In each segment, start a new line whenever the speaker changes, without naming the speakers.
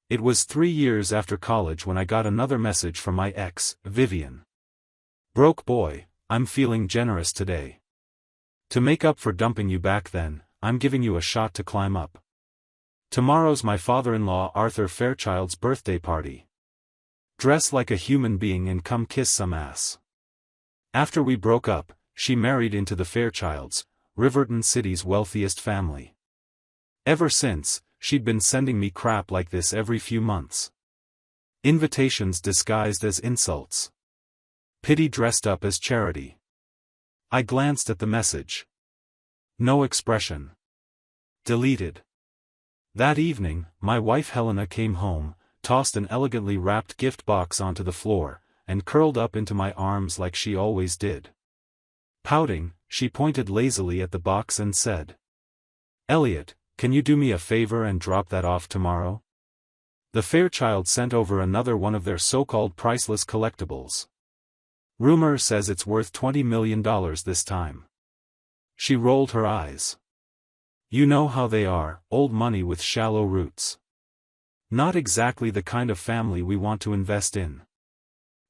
It was 3 years after college when I got another message from my ex, Vivian. "Broke boy, I'm feeling generous today. To make up for dumping you back then, I'm giving you a shot to climb up. Tomorrow's my father-in-law Arthur Fairchild's birthday party. Dress like a human being and come kiss some ass." After we broke up, she married into the Fairchilds, Riverton City's wealthiest family. Ever since, she'd been sending me crap like this every few months. Invitations disguised as insults. Pity dressed up as charity. I glanced at the message. No expression. Deleted. That evening, my wife Helena came home, tossed an elegantly wrapped gift box onto the floor, and curled up into my arms like she always did. Pouting, she pointed lazily at the box and said, "Elliot, can you do me a favor and drop that off tomorrow? The Fairchild sent over another one of their so-called priceless collectibles. Rumor says it's worth $20 million this time." She rolled her eyes. "You know how they are, old money with shallow roots. Not exactly the kind of family we want to invest in.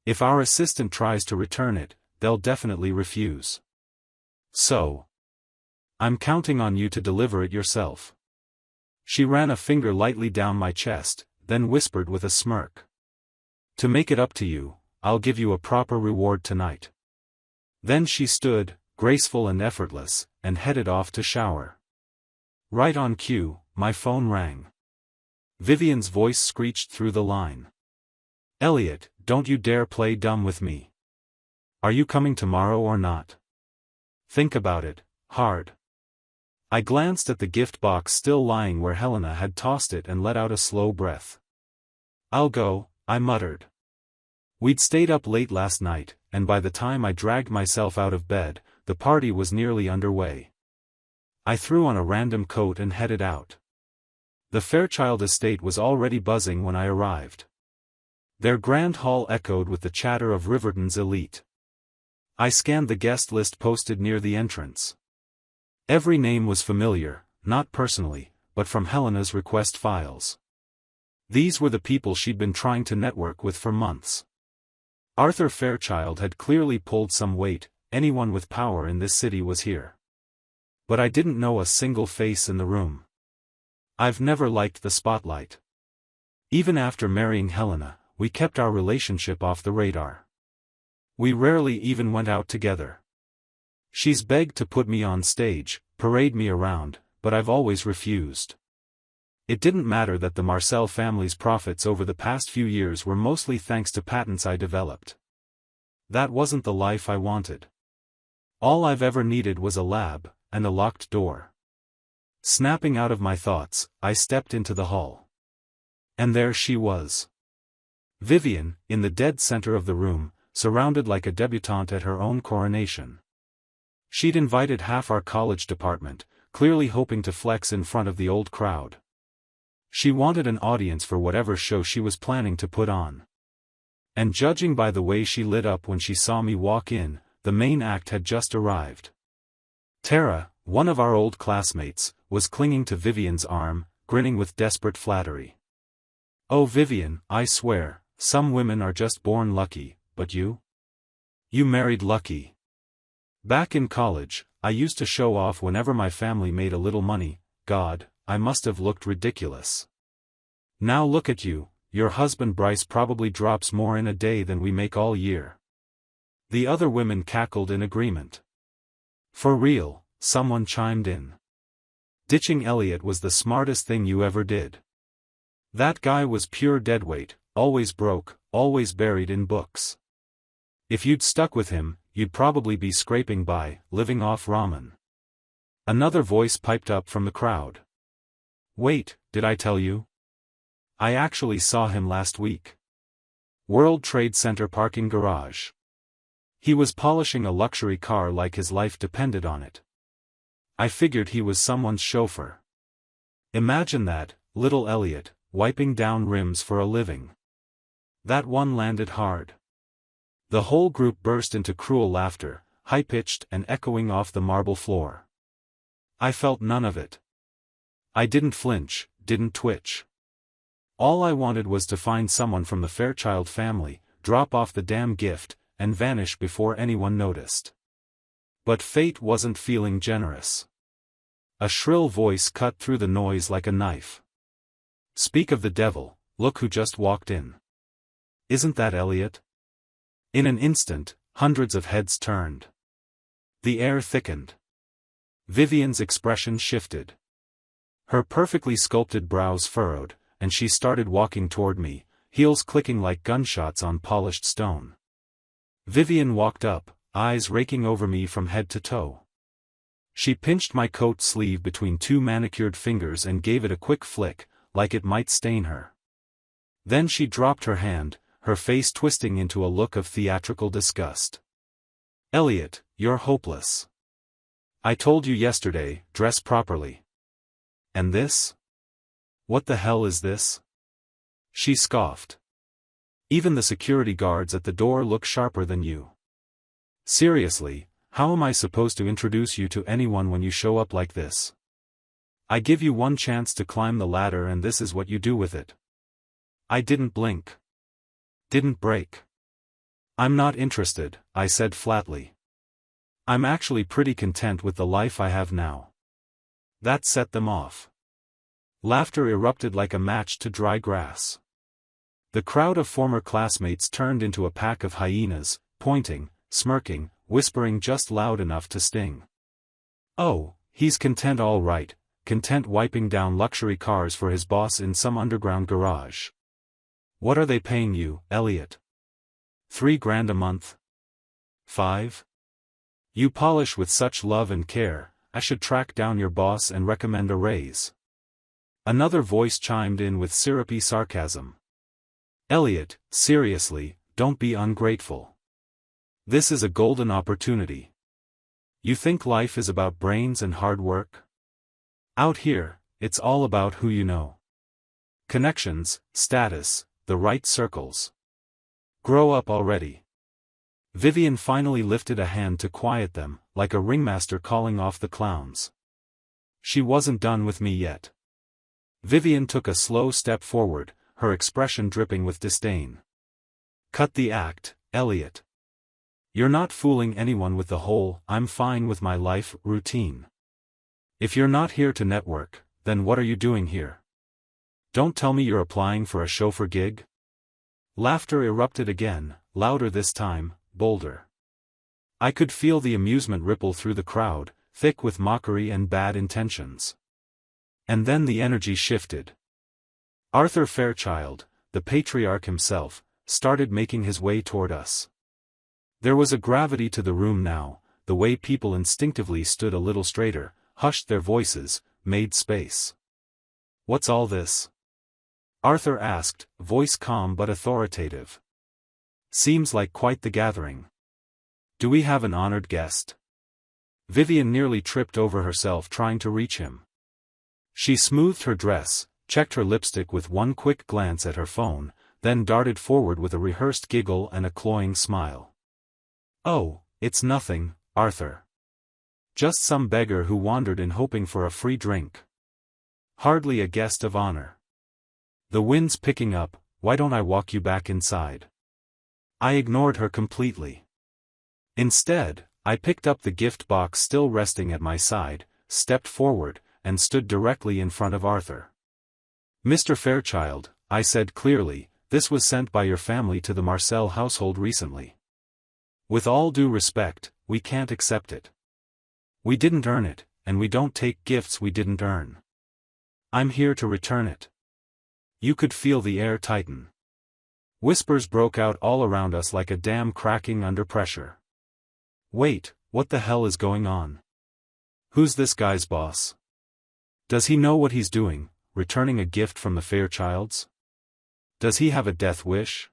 If our assistant tries to return it, they'll definitely refuse. So, I'm counting on you to deliver it yourself." She ran a finger lightly down my chest, then whispered with a smirk. "To make it up to you, I'll give you a proper reward tonight." Then she stood, graceful and effortless, and headed off to shower. Right on cue, my phone rang. Vivian's voice screeched through the line. "Elliot, don't you dare play dumb with me. Are you coming tomorrow or not? Think about it, hard." I glanced at the gift box still lying where Helena had tossed it and let out a slow breath. "I'll go," I muttered. We'd stayed up late last night, and by the time I dragged myself out of bed, the party was nearly underway. I threw on a random coat and headed out. The Fairchild estate was already buzzing when I arrived. Their grand hall echoed with the chatter of Riverton's elite. I scanned the guest list posted near the entrance. Every name was familiar, not personally, but from Helena's request files. These were the people she'd been trying to network with for months. Arthur Fairchild had clearly pulled some weight. Anyone with power in this city was here. But I didn't know a single face in the room. I've never liked the spotlight. Even after marrying Helena, we kept our relationship off the radar. We rarely even went out together. She's begged to put me on stage, parade me around, but I've always refused. It didn't matter that the Marcel family's profits over the past few years were mostly thanks to patents I developed. That wasn't the life I wanted. All I've ever needed was a lab, and a locked door. Snapping out of my thoughts, I stepped into the hall. And there she was. Vivian, in the dead center of the room, surrounded like a debutante at her own coronation. She'd invited half our college department, clearly hoping to flex in front of the old crowd. She wanted an audience for whatever show she was planning to put on. And judging by the way she lit up when she saw me walk in, the main act had just arrived. Tara, one of our old classmates, was clinging to Vivian's arm, grinning with desperate flattery. "Oh Vivian, I swear, some women are just born lucky, but you? You married lucky." Back in college, I used to show off whenever my family made a little money. God, I must have looked ridiculous. Now look at you, your husband Bryce probably drops more in a day than we make all year. The other women cackled in agreement. "For real," someone chimed in. "Ditching Elliot was the smartest thing you ever did. That guy was pure deadweight, always broke, always buried in books. If you'd stuck with him, you'd probably be scraping by, living off ramen." Another voice piped up from the crowd. "Wait, did I tell you? I actually saw him last week. World Trade Center parking garage. He was polishing a luxury car like his life depended on it. I figured he was someone's chauffeur. Imagine that, little Elliot, wiping down rims for a living." That one landed hard. The whole group burst into cruel laughter, high-pitched and echoing off the marble floor. I felt none of it. I didn't flinch, didn't twitch. All I wanted was to find someone from the Fairchild family, drop off the damn gift, and vanish before anyone noticed. But fate wasn't feeling generous. A shrill voice cut through the noise like a knife. "Speak of the devil, look who just walked in. Isn't that Elliot?" In an instant, hundreds of heads turned. The air thickened. Vivian's expression shifted. Her perfectly sculpted brows furrowed, and she started walking toward me, heels clicking like gunshots on polished stone. Vivian walked up, eyes raking over me from head to toe. She pinched my coat sleeve between two manicured fingers and gave it a quick flick, like it might stain her. Then she dropped her hand, her face twisting into a look of theatrical disgust. "Elliot, you're hopeless. I told you yesterday, dress properly. And this? What the hell is this?" She scoffed. "Even the security guards at the door look sharper than you. Seriously, how am I supposed to introduce you to anyone when you show up like this? I give you one chance to climb the ladder and this is what you do with it." I didn't blink. Didn't break. "I'm not interested," I said flatly. "I'm actually pretty content with the life I have now." That set them off. Laughter erupted like a match to dry grass. The crowd of former classmates turned into a pack of hyenas, pointing, smirking, whispering just loud enough to sting. "Oh, he's content all right, content wiping down luxury cars for his boss in some underground garage. What are they paying you, Elliot? $3,000 a month? 5? You polish with such love and care, I should track down your boss and recommend a raise." Another voice chimed in with syrupy sarcasm. "Elliot, seriously, don't be ungrateful. This is a golden opportunity. You think life is about brains and hard work? Out here, it's all about who you know. Connections, status, the right circles. Grow up already." Vivian finally lifted a hand to quiet them, like a ringmaster calling off the clowns. She wasn't done with me yet. Vivian took a slow step forward, her expression dripping with disdain. "Cut the act, Elliot. You're not fooling anyone with the whole 'I'm fine with my life' routine. If you're not here to network, then what are you doing here? Don't tell me you're applying for a chauffeur gig?" Laughter erupted again, louder this time, bolder. I could feel the amusement ripple through the crowd, thick with mockery and bad intentions. And then the energy shifted. Arthur Fairchild, the patriarch himself, started making his way toward us. There was a gravity to the room now, the way people instinctively stood a little straighter, hushed their voices, made space. "What's all this?" Arthur asked, voice calm but authoritative. "Seems like quite the gathering. Do we have an honored guest?" Vivian nearly tripped over herself trying to reach him. She smoothed her dress, checked her lipstick with one quick glance at her phone, then darted forward with a rehearsed giggle and a cloying smile. "Oh, it's nothing, Arthur. Just some beggar who wandered in hoping for a free drink. Hardly a guest of honor. The wind's picking up, why don't I walk you back inside?" I ignored her completely. Instead, I picked up the gift box still resting at my side, stepped forward, and stood directly in front of Arthur. "Mr. Fairchild," I said clearly, "this was sent by your family to the Marcel household recently. With all due respect, we can't accept it. We didn't earn it, and we don't take gifts we didn't earn. I'm here to return it." You could feel the air tighten. Whispers broke out all around us like a dam cracking under pressure. "Wait, what the hell is going on? Who's this guy's boss? Does he know what he's doing, returning a gift from the Fairchilds? Does he have a death wish?"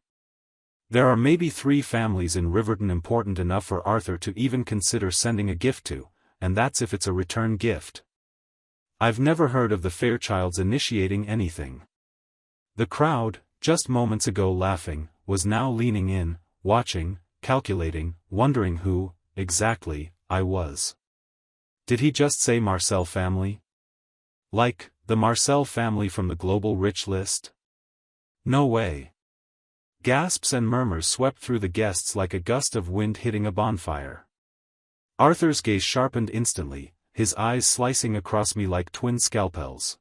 There are maybe 3 families in Riverton important enough for Arthur to even consider sending a gift to, and that's if it's a return gift. I've never heard of the Fairchilds initiating anything. The crowd, just moments ago laughing, was now leaning in, watching, calculating, wondering who, exactly, I was. Did he just say Marcel family? Like, the Marcel family from the global rich list? No way. Gasps and murmurs swept through the guests like a gust of wind hitting a bonfire. Arthur's gaze sharpened instantly, his eyes slicing across me like twin scalpels.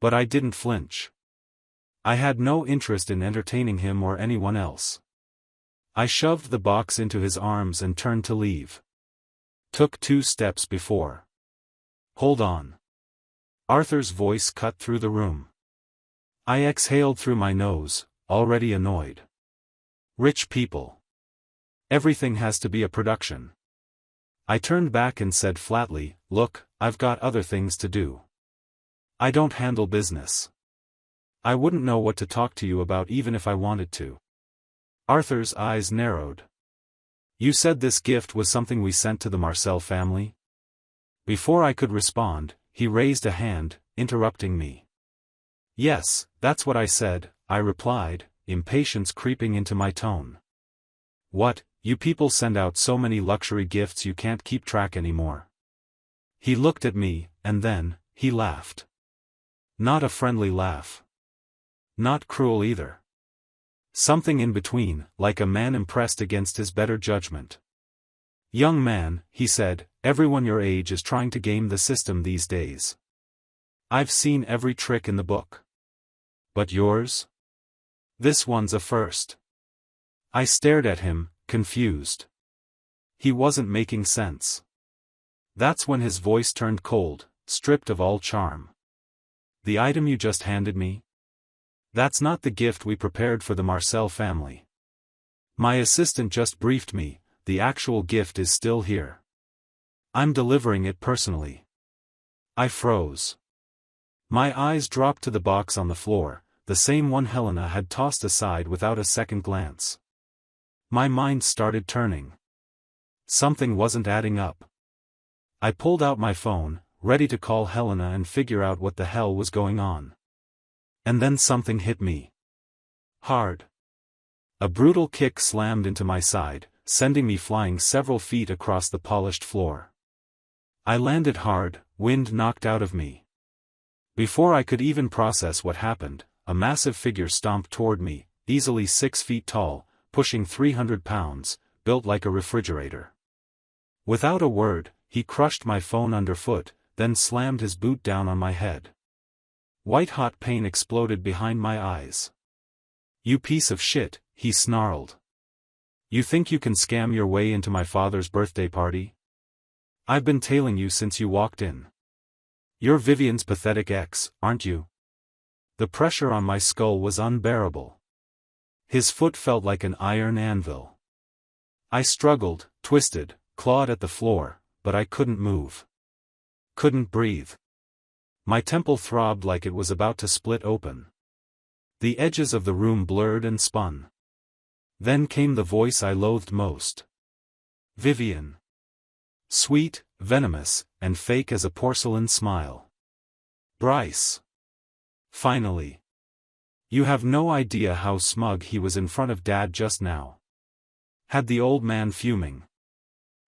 But I didn't flinch. I had no interest in entertaining him or anyone else. I shoved the box into his arms and turned to leave. Took 2 steps before. Hold on. Arthur's voice cut through the room. I exhaled through my nose, already annoyed. Rich people. Everything has to be a production. I turned back and said flatly, "Look, I've got other things to do. I don't handle business. I wouldn't know what to talk to you about even if I wanted to." Arthur's eyes narrowed. "You said this gift was something we sent to the Marcel family?" Before I could respond, he raised a hand, interrupting me. "Yes, that's what I said," I replied, impatience creeping into my tone. "What, you people send out so many luxury gifts you can't keep track anymore?" He looked at me, and then, he laughed. Not a friendly laugh. Not cruel either. Something in between, like a man impressed against his better judgment. "Young man," he said, "everyone your age is trying to game the system these days. I've seen every trick in the book. But yours? This one's a first." I stared at him, confused. He wasn't making sense. That's when his voice turned cold, stripped of all charm. "The item you just handed me? That's not the gift we prepared for the Marcel family. My assistant just briefed me, the actual gift is still here. I'm delivering it personally." I froze. My eyes dropped to the box on the floor, the same one Helena had tossed aside without a second glance. My mind started turning. Something wasn't adding up. I pulled out my phone, ready to call Helena and figure out what the hell was going on. And then something hit me. Hard. A brutal kick slammed into my side, sending me flying several feet across the polished floor. I landed hard, wind knocked out of me. Before I could even process what happened, a massive figure stomped toward me, easily 6 feet tall, pushing 300 pounds, built like a refrigerator. Without a word, he crushed my phone underfoot, then slammed his boot down on my head. White-hot pain exploded behind my eyes. "You piece of shit," he snarled. "You think you can scam your way into my father's birthday party? I've been tailing you since you walked in. You're Vivian's pathetic ex, aren't you?" The pressure on my skull was unbearable. His foot felt like an iron anvil. I struggled, twisted, clawed at the floor, but I couldn't move. Couldn't breathe. My temple throbbed like it was about to split open. The edges of the room blurred and spun. Then came the voice I loathed most. "Vivian." Sweet, venomous, and fake as a porcelain smile. "Bryce." Finally. You have no idea how smug he was in front of Dad just now. Had the old man fuming.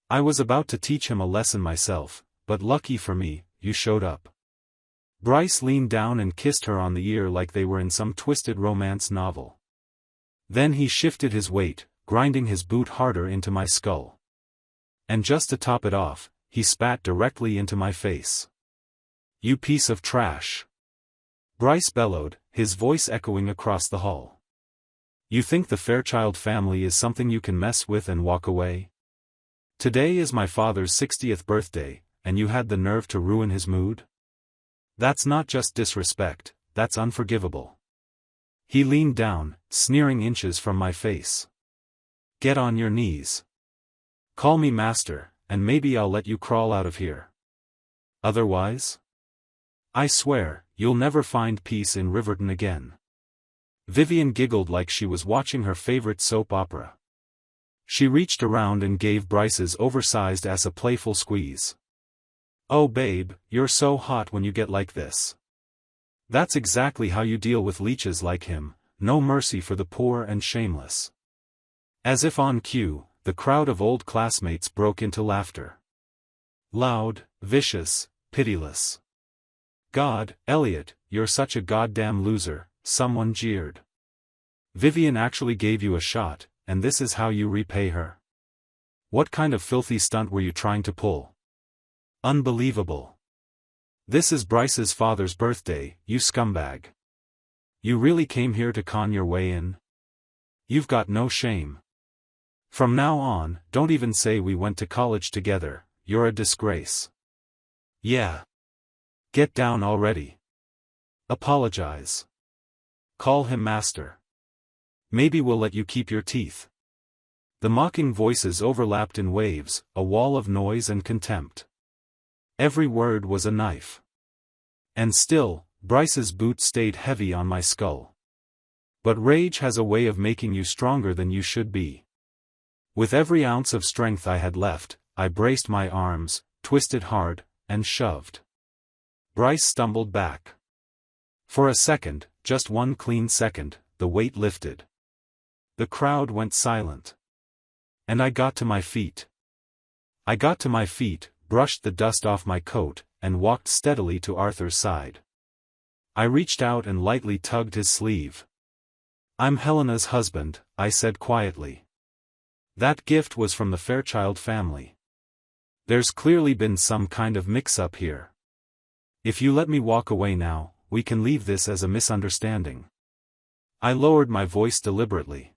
I was about to teach him a lesson myself, but lucky for me, you showed up. Bryce leaned down and kissed her on the ear like they were in some twisted romance novel. Then he shifted his weight, grinding his boot harder into my skull. And just to top it off, he spat directly into my face. "You piece of trash." Bryce bellowed, his voice echoing across the hall. "You think the Fairchild family is something you can mess with and walk away? Today is my father's 60th birthday, and you had the nerve to ruin his mood? That's not just disrespect, that's unforgivable." He leaned down, sneering inches from my face. "Get on your knees. Call me master, and maybe I'll let you crawl out of here. Otherwise? I swear, you'll never find peace in Riverton again." Vivian giggled like she was watching her favorite soap opera. She reached around and gave Bryce's oversized ass a playful squeeze. "Oh babe, you're so hot when you get like this. That's exactly how you deal with leeches like him, no mercy for the poor and shameless." As if on cue, the crowd of old classmates broke into laughter. Loud, vicious, pitiless. "God, Elliot, you're such a goddamn loser," someone jeered. Vivian actually gave you a shot, and this is how you repay her? What kind of filthy stunt were you trying to pull? Unbelievable. This is Bryce's father's birthday, you scumbag. You really came here to con your way in? You've got no shame. From now on, don't even say we went to college together, you're a disgrace. Yeah. Get down already. Apologize. Call him master. Maybe we'll let you keep your teeth. The mocking voices overlapped in waves, a wall of noise and contempt. Every word was a knife. And still, Bryce's boot stayed heavy on my skull. But rage has a way of making you stronger than you should be. With every ounce of strength I had left, I braced my arms, twisted hard, and shoved. Bryce stumbled back. For a second, just one clean second, the weight lifted. The crowd went silent. And I got to my feet. Brushed the dust off my coat, and walked steadily to Arthur's side. I reached out and lightly tugged his sleeve. I'm Helena's husband, I said quietly. That gift was from the Fairchild family. There's clearly been some kind of mix-up here. If you let me walk away now, we can leave this as a misunderstanding. I lowered my voice deliberately.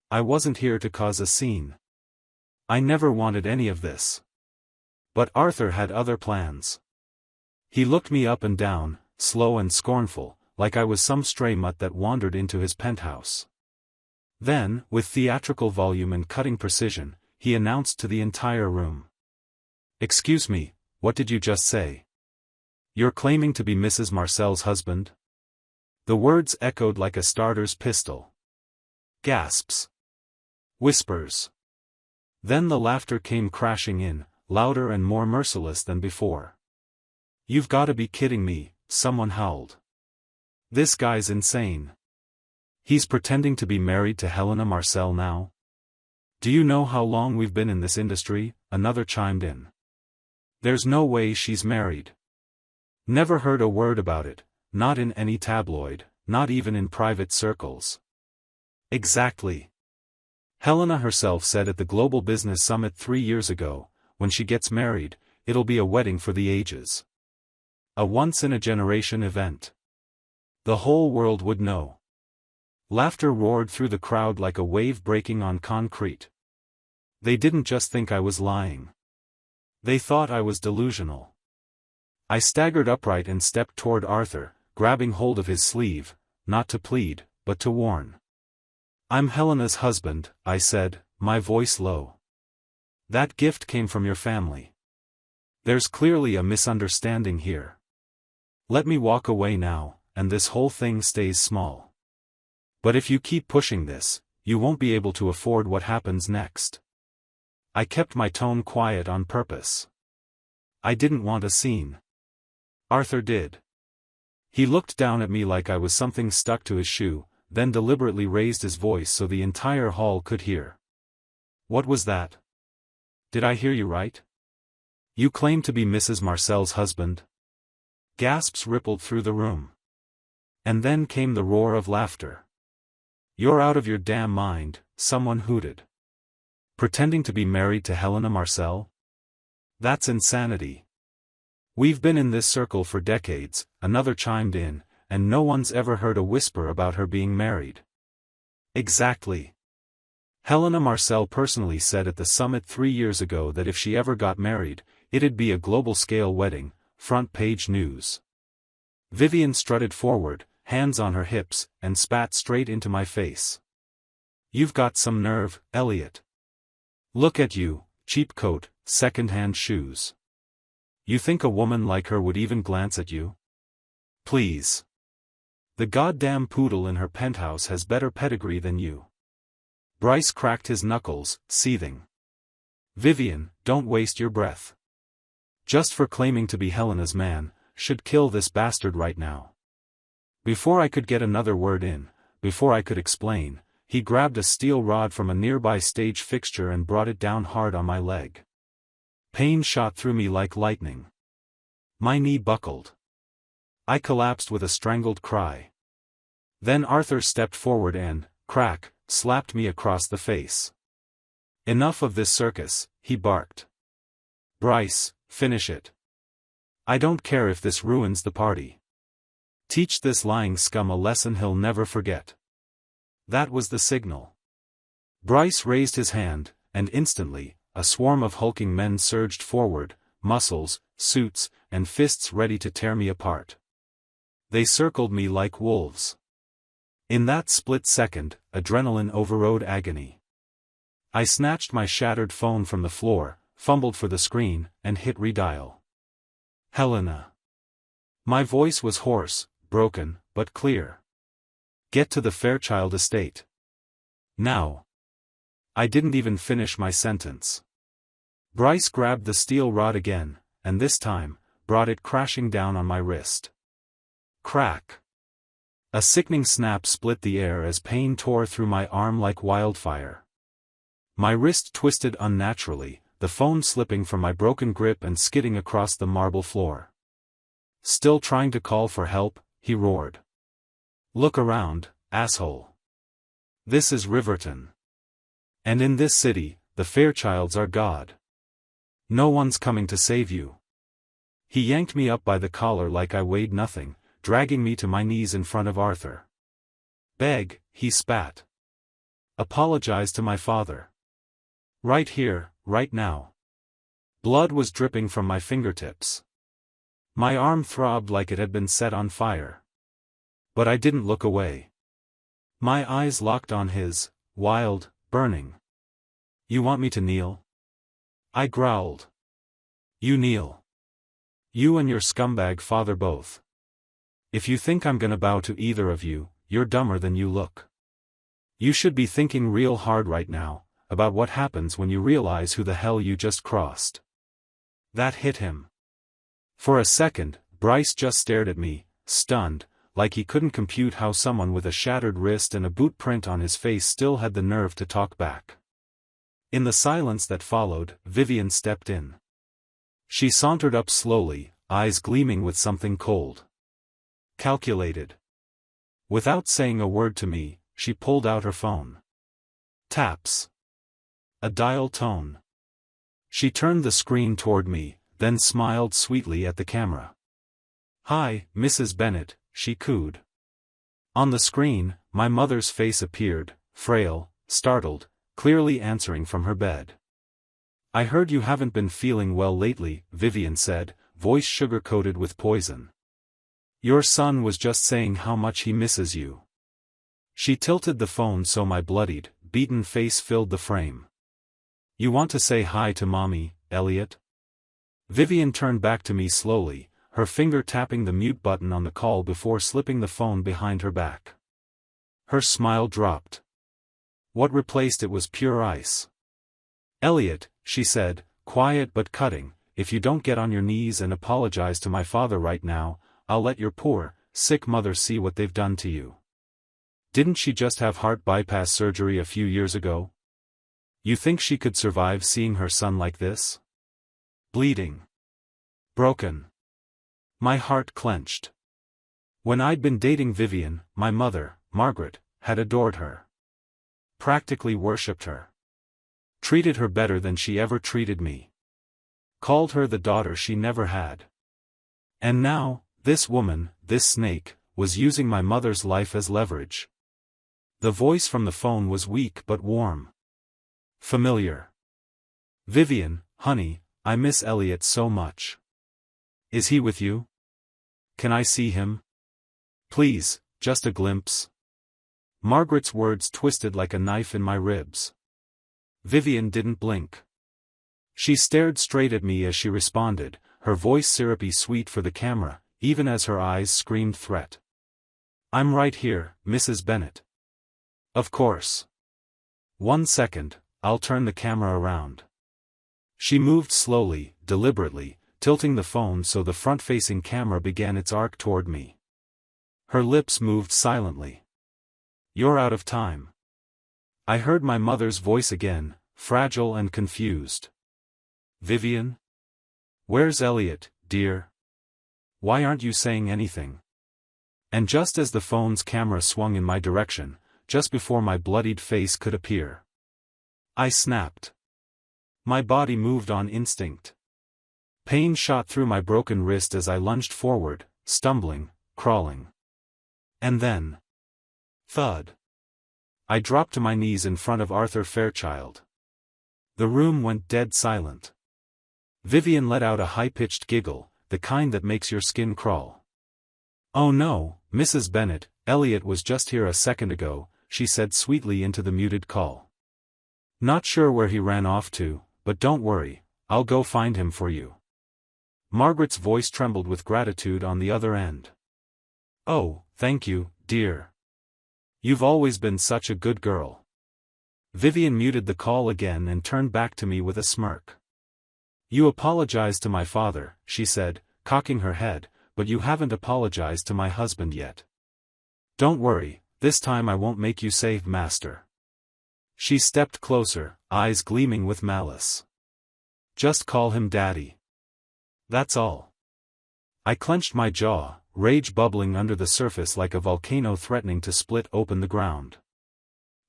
I wasn't here to cause a scene. I never wanted any of this. But Arthur had other plans. He looked me up and down, slow and scornful, like I was some stray mutt that wandered into his penthouse. Then, with theatrical volume and cutting precision, he announced to the entire room. Excuse me, what did you just say? You're claiming to be Mrs. Marcel's husband? The words echoed like a starter's pistol. Gasps. Whispers. Then the laughter came crashing in, louder and more merciless than before. You've gotta be kidding me, someone howled. This guy's insane. He's pretending to be married to Helena Marcel now? Do you know how long we've been in this industry? Another chimed in. There's no way she's married. Never heard a word about it, not in any tabloid, not even in private circles. Exactly. Helena herself said at the Global Business Summit 3 years ago, when she gets married, it'll be a wedding for the ages. A once-in-a-generation event. The whole world would know. Laughter roared through the crowd like a wave breaking on concrete. They didn't just think I was lying. They thought I was delusional. I staggered upright and stepped toward Arthur, grabbing hold of his sleeve, not to plead, but to warn. I'm Helena's husband, I said, my voice low. That gift came from your family. There's clearly a misunderstanding here. Let me walk away now, and this whole thing stays small. But if you keep pushing this, you won't be able to afford what happens next. I kept my tone quiet on purpose. I didn't want a scene. Arthur did. He looked down at me like I was something stuck to his shoe, then deliberately raised his voice so the entire hall could hear. What was that? Did I hear you right? You claim to be Mrs. Marcel's husband? Gasps rippled through the room. And then came the roar of laughter. You're out of your damn mind, someone hooted. Pretending to be married to Helena Marcel? That's insanity. We've been in this circle for decades, another chimed in, and no one's ever heard a whisper about her being married. Exactly. Helena Marcel personally said at the summit 3 years ago that if she ever got married, it'd be a global-scale wedding, front-page news. Vivian strutted forward, hands on her hips, and spat straight into my face. You've got some nerve, Elliot. Look at you, cheap coat, second-hand shoes. You think a woman like her would even glance at you? Please. The goddamn poodle in her penthouse has better pedigree than you. Bryce cracked his knuckles, seething. Vivian, don't waste your breath. Just for claiming to be Helena's man, should kill this bastard right now. Before I could get another word in, before I could explain, he grabbed a steel rod from a nearby stage fixture and brought it down hard on my leg. Pain shot through me like lightning. My knee buckled. I collapsed with a strangled cry. Then Arthur stepped forward and, crack, slapped me across the face. "Enough of this circus," he barked. "Bryce, finish it. I don't care if this ruins the party. Teach this lying scum a lesson he'll never forget." That was the signal. Bryce raised his hand, and instantly, a swarm of hulking men surged forward, muscles, suits, and fists ready to tear me apart. They circled me like wolves. In that split second, adrenaline overrode agony. I snatched my shattered phone from the floor, fumbled for the screen, and hit redial. "Helena." My voice was hoarse, broken, but clear. "Get to the Fairchild estate. Now." I didn't even finish my sentence. Bryce grabbed the steel rod again, and this time, brought it crashing down on my wrist. Crack. A sickening snap split the air as pain tore through my arm like wildfire. My wrist twisted unnaturally, the phone slipping from my broken grip and skidding across the marble floor. "Still trying to call for help?" he roared. "Look around, asshole. This is Riverton. And in this city, the Fairchilds are God. No one's coming to save you." He yanked me up by the collar like I weighed nothing, dragging me to my knees in front of Arthur. "Beg," he spat. "Apologize to my father. Right here, right now." Blood was dripping from my fingertips. My arm throbbed like it had been set on fire. But I didn't look away. My eyes locked on his, wild, burning. "You want me to kneel?" I growled. "You kneel. You and your scumbag father both. If you think I'm gonna bow to either of you, you're dumber than you look. You should be thinking real hard right now, about what happens when you realize who the hell you just crossed." That hit him. For a second, Bryce just stared at me, stunned, like he couldn't compute how someone with a shattered wrist and a boot print on his face still had the nerve to talk back. In the silence that followed, Vivian stepped in. She sauntered up slowly, eyes gleaming with something cold. Calculated. Without saying a word to me, she pulled out her phone. Taps. A dial tone. She turned the screen toward me, then smiled sweetly at the camera. "Hi, Mrs. Bennet," she cooed. On the screen, my mother's face appeared, frail, startled, clearly answering from her bed. "I heard you haven't been feeling well lately," Vivian said, voice sugar-coated with poison. "Your son was just saying how much he misses you." She tilted the phone so my bloodied, beaten face filled the frame. "You want to say hi to Mommy, Elliot?" Vivian turned back to me slowly, her finger tapping the mute button on the call before slipping the phone behind her back. Her smile dropped. What replaced it was pure ice. "Elliot," she said, quiet but cutting, "if you don't get on your knees and apologize to my father right now, I'll let your poor, sick mother see what they've done to you. Didn't she just have heart bypass surgery a few years ago? You think she could survive seeing her son like this? Bleeding. Broken." My heart clenched. When I'd been dating Vivian, my mother, Margaret, had adored her. Practically worshipped her. Treated her better than she ever treated me. Called her the daughter she never had. And now, this woman, this snake, was using my mother's life as leverage. The voice from the phone was weak but warm. Familiar. "Vivian, honey, I miss Elliot so much. Is he with you? Can I see him? Please, just a glimpse." Margaret's words twisted like a knife in my ribs. Vivian didn't blink. She stared straight at me as she responded, her voice syrupy sweet for the camera, even as her eyes screamed threat. "I'm right here, Mrs. Bennet." "Of course. 1 second, I'll turn the camera around." She moved slowly, deliberately, tilting the phone so the front-facing camera began its arc toward me. Her lips moved silently. "You're out of time." I heard my mother's voice again, fragile and confused. "Vivian? Where's Elliot, dear? Why aren't you saying anything?" And just as the phone's camera swung in my direction, just before my bloodied face could appear. I snapped. My body moved on instinct. Pain shot through my broken wrist as I lunged forward, stumbling, crawling. And then... thud. I dropped to my knees in front of Arthur Fairchild. The room went dead silent. Vivian let out a high-pitched giggle, the kind that makes your skin crawl. "Oh no, Mrs. Bennet, Elliot was just here a second ago," she said sweetly into the muted call. "Not sure where he ran off to, but don't worry, I'll go find him for you." Margaret's voice trembled with gratitude on the other end. "Oh, thank you, dear. You've always been such a good girl." Vivian muted the call again and turned back to me with a smirk. "You apologized to my father," she said, cocking her head, "but you haven't apologized to my husband yet. Don't worry, this time I won't make you say master." She stepped closer, eyes gleaming with malice. "Just call him Daddy. That's all." I clenched my jaw, rage bubbling under the surface like a volcano threatening to split open the ground.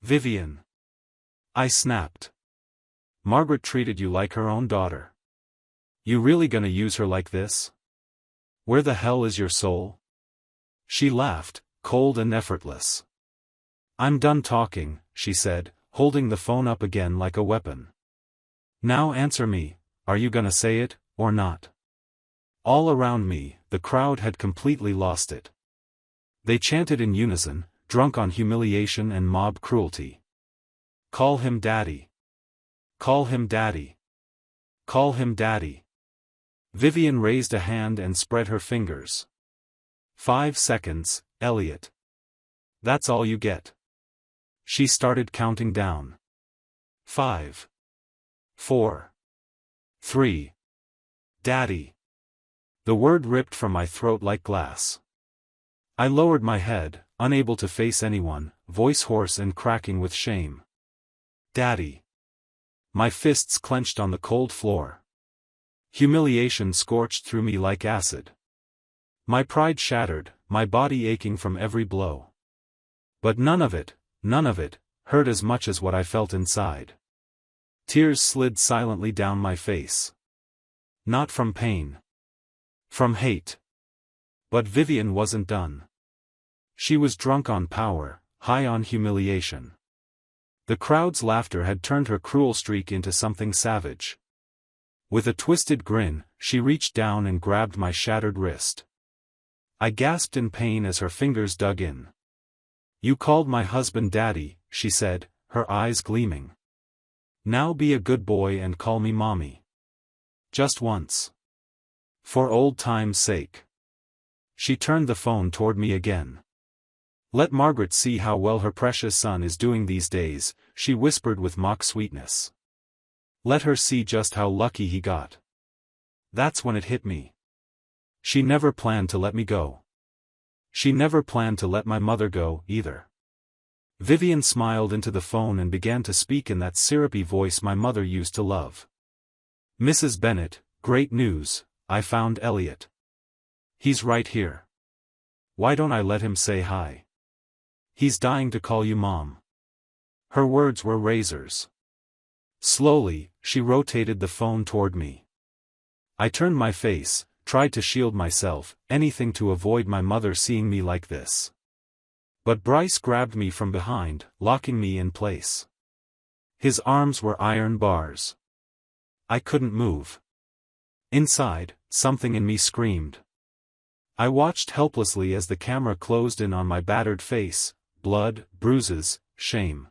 "Vivian," I snapped. "Margaret treated you like her own daughter. You really gonna use her like this? Where the hell is your soul?" She laughed, cold and effortless. "I'm done talking," she said, holding the phone up again like a weapon. "Now answer me, are you gonna say it, or not?" All around me, the crowd had completely lost it. They chanted in unison, drunk on humiliation and mob cruelty. "Call him Daddy. Call him Daddy. Call him Daddy." Vivian raised a hand and spread her fingers. 5 seconds, Elliot. That's all you get." She started counting down. 5. 4. 3. "Daddy." The word ripped from my throat like glass. I lowered my head, unable to face anyone, voice hoarse and cracking with shame. "Daddy." My fists clenched on the cold floor. Humiliation scorched through me like acid. My pride shattered, my body aching from every blow. But none of it, hurt as much as what I felt inside. Tears slid silently down my face. Not from pain. From hate. But Vivian wasn't done. She was drunk on power, high on humiliation. The crowd's laughter had turned her cruel streak into something savage. With a twisted grin, she reached down and grabbed my shattered wrist. I gasped in pain as her fingers dug in. "You called my husband Daddy," she said, her eyes gleaming. "Now be a good boy and call me Mommy. Just once. For old time's sake." She turned the phone toward me again. "Let Margaret see how well her precious son is doing these days," she whispered with mock sweetness. "Let her see just how lucky he got." That's when it hit me. She never planned to let me go. She never planned to let my mother go, either. Vivian smiled into the phone and began to speak in that syrupy voice my mother used to love. "Mrs. Bennet, great news, I found Elliot. He's right here. Why don't I let him say hi? He's dying to call you Mom." Her words were razors. Slowly, she rotated the phone toward me. I turned my face, tried to shield myself, anything to avoid my mother seeing me like this. But Bryce grabbed me from behind, locking me in place. His arms were iron bars. I couldn't move. Inside, something in me screamed. I watched helplessly as the camera closed in on my battered face, blood, bruises, shame.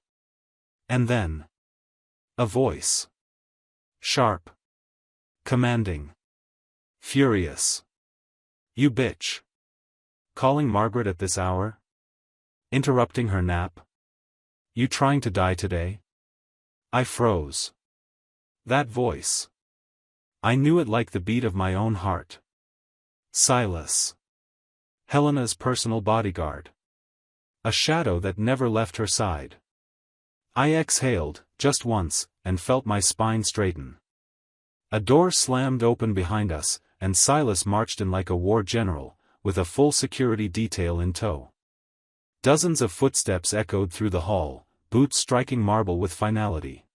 And then... a voice. Sharp. Commanding. Furious. "You bitch. Calling Margaret at this hour? Interrupting her nap? You trying to die today?" I froze. That voice. I knew it like the beat of my own heart. Silas. Helena's personal bodyguard. A shadow that never left her side. I exhaled, just once, and felt my spine straighten. A door slammed open behind us, and Silas marched in like a war general, with a full security detail in tow. Dozens of footsteps echoed through the hall, boots striking marble with finality.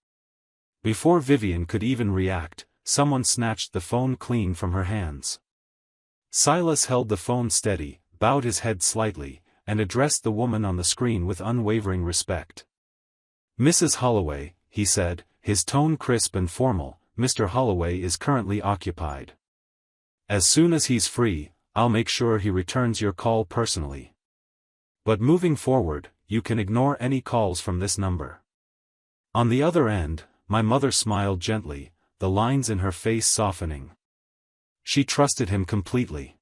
Before Vivian could even react, someone snatched the phone clean from her hands. Silas held the phone steady, bowed his head slightly, and addressed the woman on the screen with unwavering respect. "Mrs. Holloway," he said, his tone crisp and formal, "Mr. Holloway is currently occupied. As soon as he's free, I'll make sure he returns your call personally. But moving forward, you can ignore any calls from this number." On the other end, my mother smiled gently, the lines in her face softening. She trusted him completely.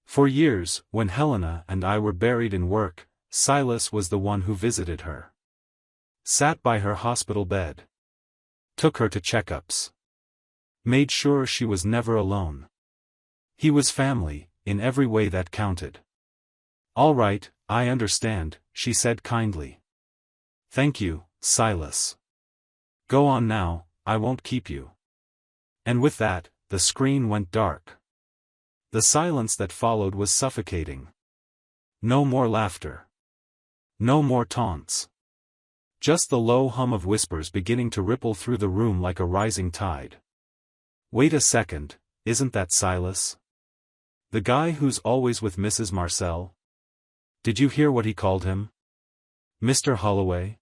For years, when Helena and I were buried in work, Silas was the one who visited her. Sat by her hospital bed. Took her to checkups. Made sure she was never alone. He was family, in every way that counted. "All right, I understand," she said kindly. "Thank you, Silas. Go on now, I won't keep you." And with that, the screen went dark. The silence that followed was suffocating. No more laughter. No more taunts. Just the low hum of whispers beginning to ripple through the room like a rising tide. "Wait a second, isn't that Silas? The guy who's always with Mrs. Marcel? Did you hear what he called him? Mr. Holloway?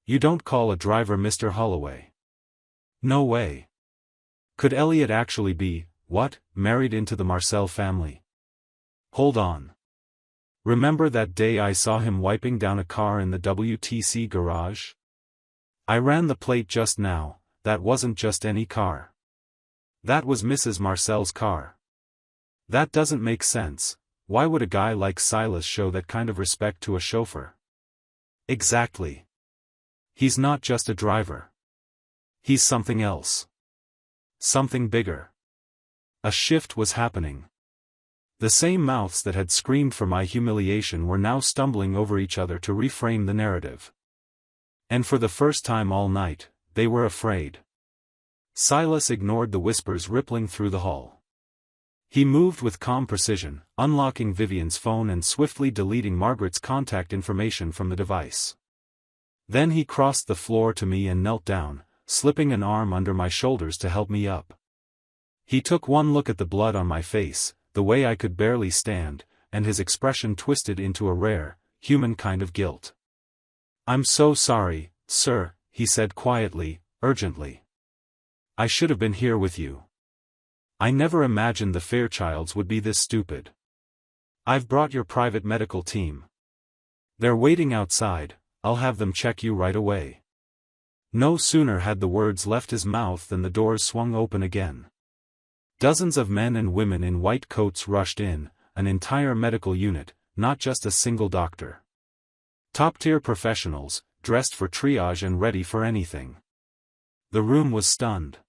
You don't call a driver Mr. Holloway. No way. Could Elliot actually be, married into the Marcel family? Hold on. Remember that day I saw him wiping down a car in the WTC garage? I ran the plate just now, that wasn't just any car. That was Mrs. Marcel's car. That doesn't make sense. Why would a guy like Silas show that kind of respect to a chauffeur?" Exactly. He's not just a driver. He's something else. Something bigger. A shift was happening. The same mouths that had screamed for my humiliation were now stumbling over each other to reframe the narrative. And for the first time all night, they were afraid. Silas ignored the whispers rippling through the hall. He moved with calm precision, unlocking Vivian's phone and swiftly deleting Margaret's contact information from the device. Then he crossed the floor to me and knelt down, slipping an arm under my shoulders to help me up. He took one look at the blood on my face, the way I could barely stand, and his expression twisted into a rare, human kind of guilt. "I'm so sorry, sir," he said quietly, urgently. "I should have been here with you. I never imagined the Fairchilds would be this stupid. I've brought your private medical team. They're waiting outside, I'll have them check you right away." No sooner had the words left his mouth than the doors swung open again. Dozens of men and women in white coats rushed in, an entire medical unit, not just a single doctor. Top-tier professionals, dressed for triage and ready for anything. The room was stunned.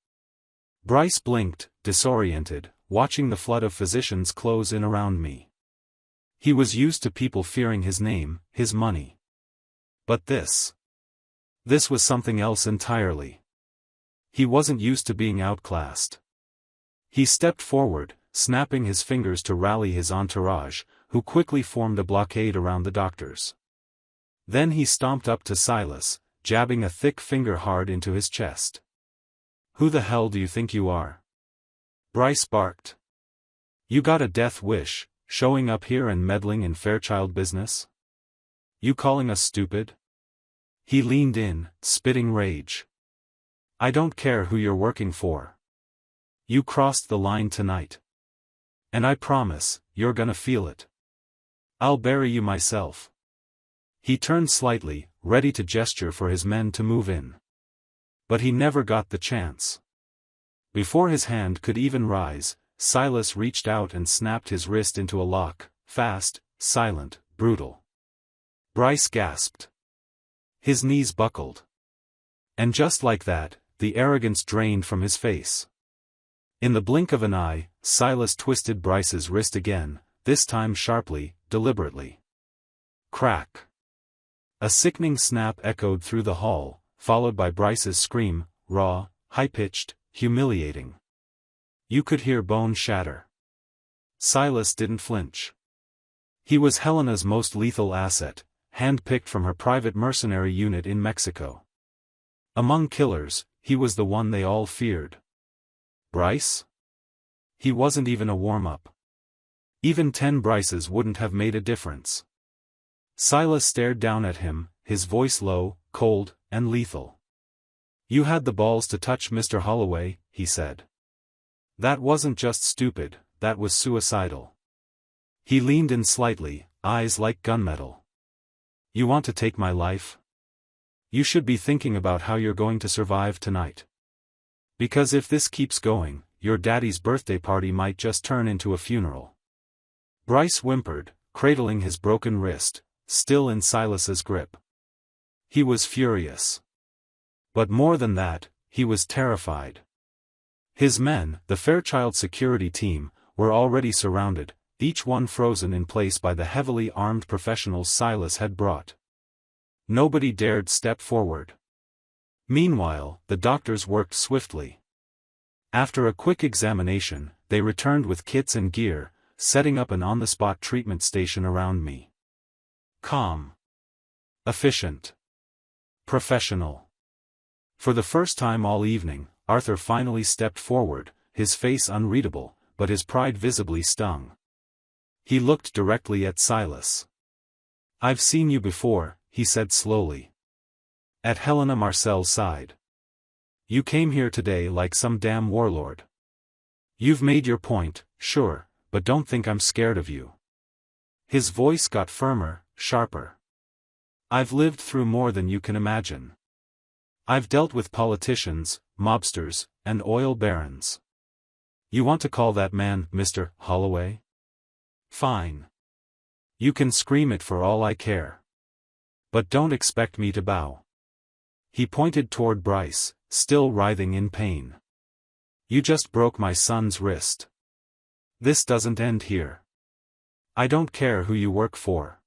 Bryce blinked, disoriented, watching the flood of physicians close in around me. He was used to people fearing his name, his money. But this was something else entirely. He wasn't used to being outclassed. He stepped forward, snapping his fingers to rally his entourage, who quickly formed a blockade around the doctors. Then he stomped up to Silas, jabbing a thick finger hard into his chest. "Who the hell do you think you are?" Bryce barked. "You got a death wish, showing up here and meddling in Fairchild business? You calling us stupid?" He leaned in, spitting rage. "I don't care who you're working for. You crossed the line tonight. And I promise, you're gonna feel it. I'll bury you myself." He turned slightly, ready to gesture for his men to move in. But he never got the chance. Before his hand could even rise, Silas reached out and snapped his wrist into a lock, fast, silent, brutal. Bryce gasped. His knees buckled. And just like that, the arrogance drained from his face. In the blink of an eye, Silas twisted Bryce's wrist again, this time sharply, deliberately. Crack. A sickening snap echoed through the hall, followed by Bryce's scream, raw, high-pitched, humiliating. You could hear bone shatter. Silas didn't flinch. He was Helena's most lethal asset, hand-picked from her private mercenary unit in Mexico. Among killers, he was the one they all feared. Bryce? He wasn't even a warm-up. Even 10 Bryces wouldn't have made a difference. Silas stared down at him, his voice low, cold, and lethal. "You had the balls to touch Mr. Holloway," he said. "That wasn't just stupid, that was suicidal." He leaned in slightly, eyes like gunmetal. "You want to take my life? You should be thinking about how you're going to survive tonight. Because if this keeps going, your daddy's birthday party might just turn into a funeral." Bryce whimpered, cradling his broken wrist, still in Silas's grip. He was furious. But more than that, he was terrified. His men, the Fairchild security team, were already surrounded, each one frozen in place by the heavily armed professionals Silas had brought. Nobody dared step forward. Meanwhile, the doctors worked swiftly. After a quick examination, they returned with kits and gear, setting up an on-the-spot treatment station around me. Calm. Efficient. Professional. For the first time all evening, Arthur finally stepped forward, his face unreadable, but his pride visibly stung. He looked directly at Silas. "I've seen you before," he said slowly. At Helena Marcel's side. "You came here today like some damn warlord. You've made your point, sure, but don't think I'm scared of you." His voice got firmer, sharper. "I've lived through more than you can imagine. I've dealt with politicians, mobsters, and oil barons. You want to call that man Mr. Holloway? Fine. You can scream it for all I care. But don't expect me to bow." He pointed toward Bryce, still writhing in pain. "You just broke my son's wrist. This doesn't end here. I don't care who you work for.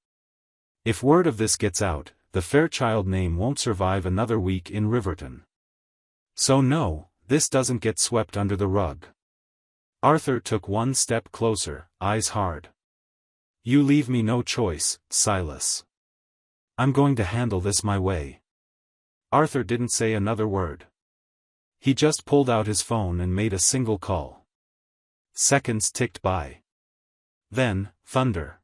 If word of this gets out, the Fairchild name won't survive another week in Riverton. So no, this doesn't get swept under the rug." Arthur took one step closer, eyes hard. "You leave me no choice, Silas. I'm going to handle this my way." Arthur didn't say another word. He just pulled out his phone and made a single call. Seconds ticked by. Then, thunder.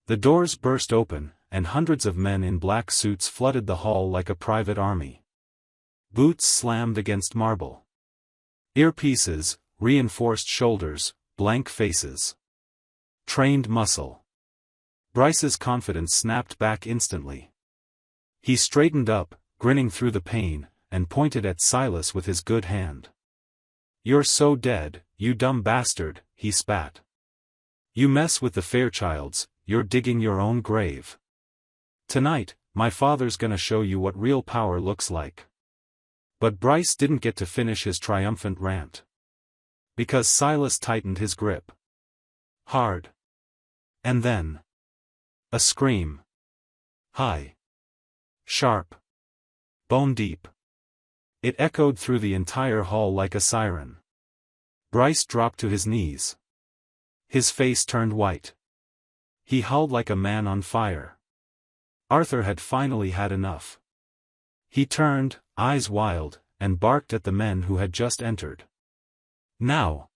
The doors burst open, and hundreds of men in black suits flooded the hall like a private army. Boots slammed against marble. Earpieces, reinforced shoulders, blank faces. Trained muscle. Bryce's confidence snapped back instantly. He straightened up, grinning through the pain, and pointed at Silas with his good hand. "You're so dead, you dumb bastard," he spat. "You mess with the Fairchilds, you're digging your own grave. Tonight, my father's gonna show you what real power looks like." But Bryce didn't get to finish his triumphant rant. Because Silas tightened his grip. Hard. And then. A scream. High. Sharp. Bone deep. It echoed through the entire hall like a siren. Bryce dropped to his knees. His face turned white. He howled like a man on fire. Arthur had finally had enough. He turned, eyes wild, and barked at the men who had just entered. "Now!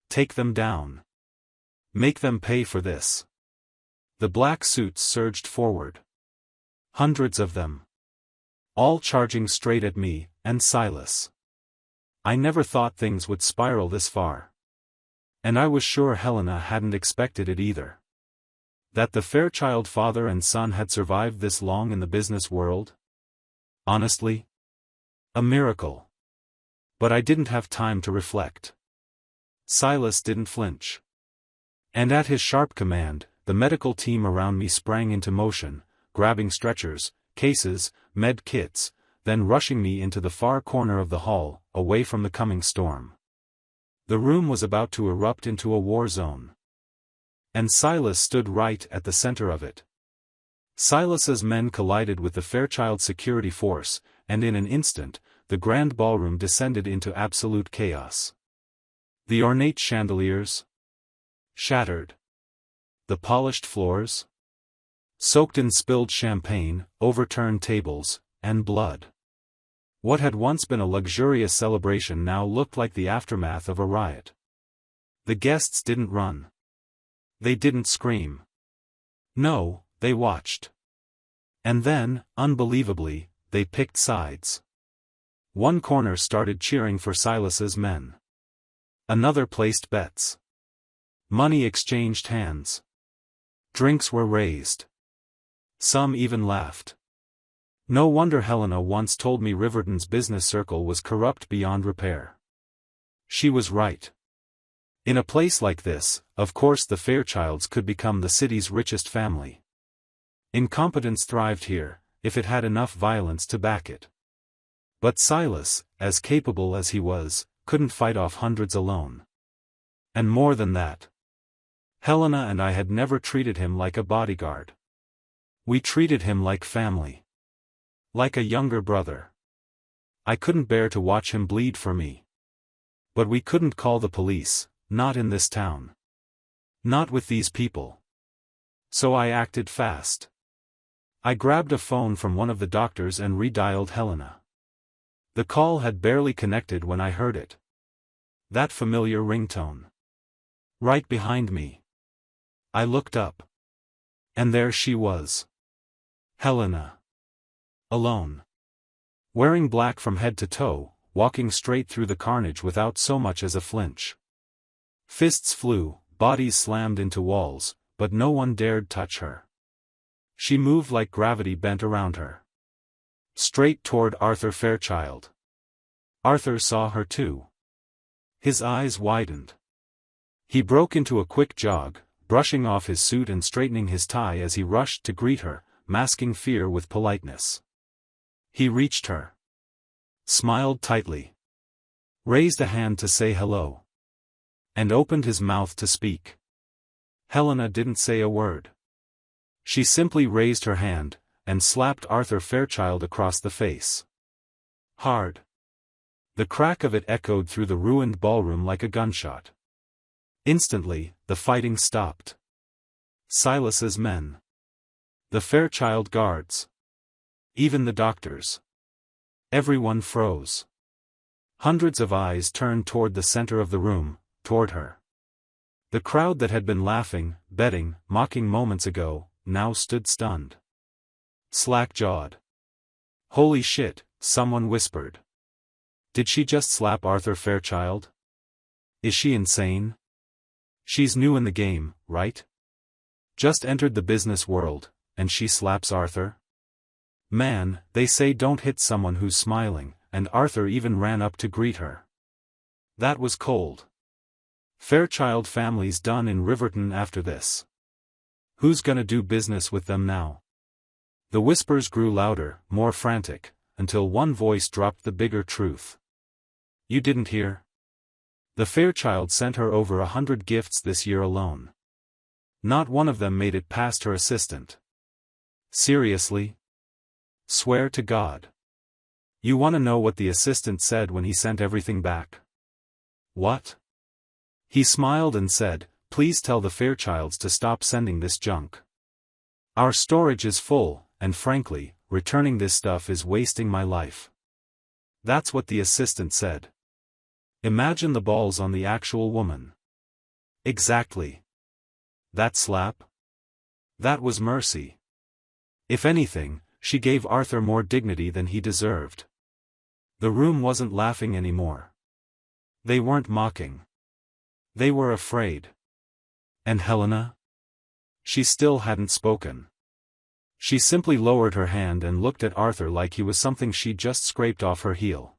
Take them down. Make them pay for this." The black suits surged forward. Hundreds of them. All charging straight at me, and Silas. I never thought things would spiral this far. And I was sure Helena hadn't expected it either. That the Fairchild father and son had survived this long in the business world? Honestly? A miracle. But I didn't have time to reflect. Silas didn't flinch. And at his sharp command, the medical team around me sprang into motion, grabbing stretchers, cases, med kits, then rushing me into the far corner of the hall, away from the coming storm. The room was about to erupt into a war zone. And Silas stood right at the center of it. Silas's men collided with the Fairchild security force, and in an instant, the grand ballroom descended into absolute chaos. The ornate chandeliers shattered. The polished floors? Soaked in spilled champagne, overturned tables, and blood. What had once been a luxurious celebration now looked like the aftermath of a riot. The guests didn't run. They didn't scream. No, they watched. And then, unbelievably, they picked sides. One corner started cheering for Silas's men. Another placed bets. Money exchanged hands. Drinks were raised. Some even laughed. No wonder Helena once told me Riverton's business circle was corrupt beyond repair. She was right. In a place like this, of course the Fairchilds could become the city's richest family. Incompetence thrived here, if it had enough violence to back it. But Silas, as capable as he was, couldn't fight off hundreds alone. And more than that, Helena and I had never treated him like a bodyguard. We treated him like family. Like a younger brother. I couldn't bear to watch him bleed for me. But we couldn't call the police, not in this town. Not with these people. So I acted fast. I grabbed a phone from one of the doctors and redialed Helena. The call had barely connected when I heard it. That familiar ringtone. Right behind me. I looked up. And there she was. Helena. Alone. Wearing black from head to toe, walking straight through the carnage without so much as a flinch. Fists flew, bodies slammed into walls, but no one dared touch her. She moved like gravity bent around her. Straight toward Arthur Fairchild. Arthur saw her too. His eyes widened. He broke into a quick jog, brushing off his suit and straightening his tie as he rushed to greet her, masking fear with politeness. He reached her. Smiled tightly. Raised a hand to say hello. And opened his mouth to speak. Helena didn't say a word. She simply raised her hand, and slapped Arthur Fairchild across the face. Hard. The crack of it echoed through the ruined ballroom like a gunshot. Instantly, the fighting stopped. Silas's men. The Fairchild guards. Even the doctors. Everyone froze. Hundreds of eyes turned toward the center of the room, toward her. The crowd that had been laughing, betting, mocking moments ago, now stood stunned. Slack-jawed. Holy shit, someone whispered. Did she just slap Arthur Fairchild? Is she insane? She's new in the game, right? Just entered the business world, and she slaps Arthur? Man, they say don't hit someone who's smiling, and Arthur even ran up to greet her. That was cold. Fairchild family's done in Riverton after this. Who's gonna do business with them now? The whispers grew louder, more frantic, until one voice dropped the bigger truth. You didn't hear? The Fairchild sent her over 100 gifts this year alone. Not one of them made it past her assistant. Seriously? Swear to God. You wanna know what the assistant said when he sent everything back? What? He smiled and said, please tell the Fairchilds to stop sending this junk. Our storage is full, and frankly, returning this stuff is wasting my life. That's what the assistant said. Imagine the balls on the actual woman. Exactly. That slap? That was mercy. If anything, she gave Arthur more dignity than he deserved. The room wasn't laughing anymore. They weren't mocking. They were afraid. And Helena? She still hadn't spoken. She simply lowered her hand and looked at Arthur like he was something she'd just scraped off her heel.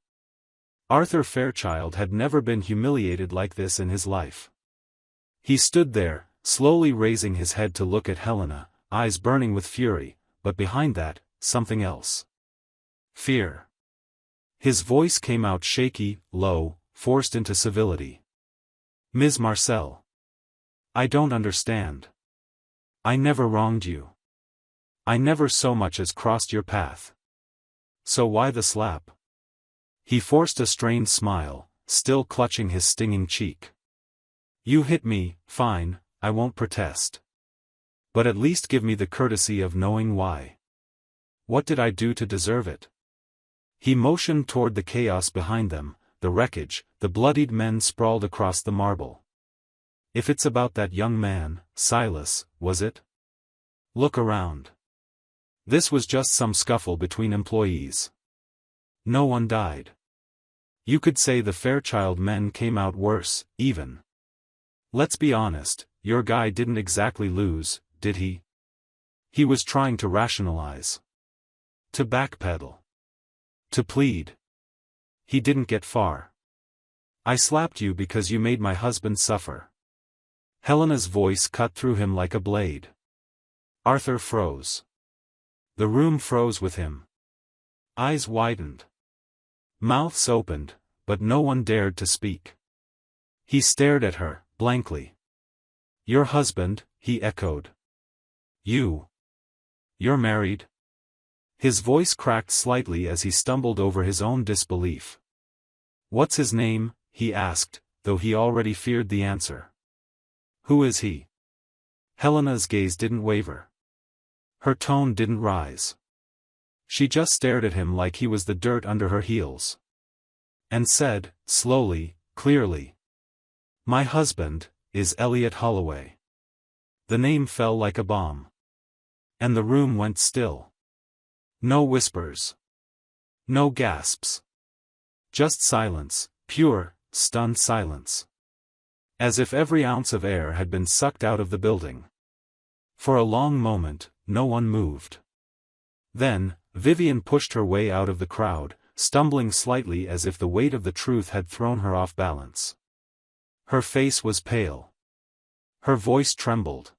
Arthur Fairchild had never been humiliated like this in his life. He stood there, slowly raising his head to look at Helena, eyes burning with fury, but behind that, something else. Fear. His voice came out shaky, low, forced into civility. Ms. Marcel. I don't understand. I never wronged you. I never so much as crossed your path. So why the slap? He forced a strained smile, still clutching his stinging cheek. You hit me, fine, I won't protest. But at least give me the courtesy of knowing why. What did I do to deserve it? He motioned toward the chaos behind them, the wreckage, the bloodied men sprawled across the marble. If it's about that young man, Silas, was it? Look around. This was just some scuffle between employees. No one died. You could say the Fairchild men came out worse, even. Let's be honest, your guy didn't exactly lose, did he? He was trying to rationalize. To backpedal. To plead. He didn't get far. I slapped you because you made my husband suffer. Helena's voice cut through him like a blade. Arthur froze. The room froze with him. Eyes widened. Mouths opened, but no one dared to speak. He stared at her, blankly. Your husband, he echoed. You're married? His voice cracked slightly as he stumbled over his own disbelief. What's his name? He asked, though he already feared the answer. Who is he? Helena's gaze didn't waver. Her tone didn't rise. She just stared at him like he was the dirt under her heels. And said, slowly, clearly. My husband is Elliot Holloway. The name fell like a bomb. And the room went still. No whispers. No gasps. Just silence, pure, stunned silence. As if every ounce of air had been sucked out of the building. For a long moment, no one moved. Then, Vivian pushed her way out of the crowd, stumbling slightly as if the weight of the truth had thrown her off balance. Her face was pale. Her voice trembled.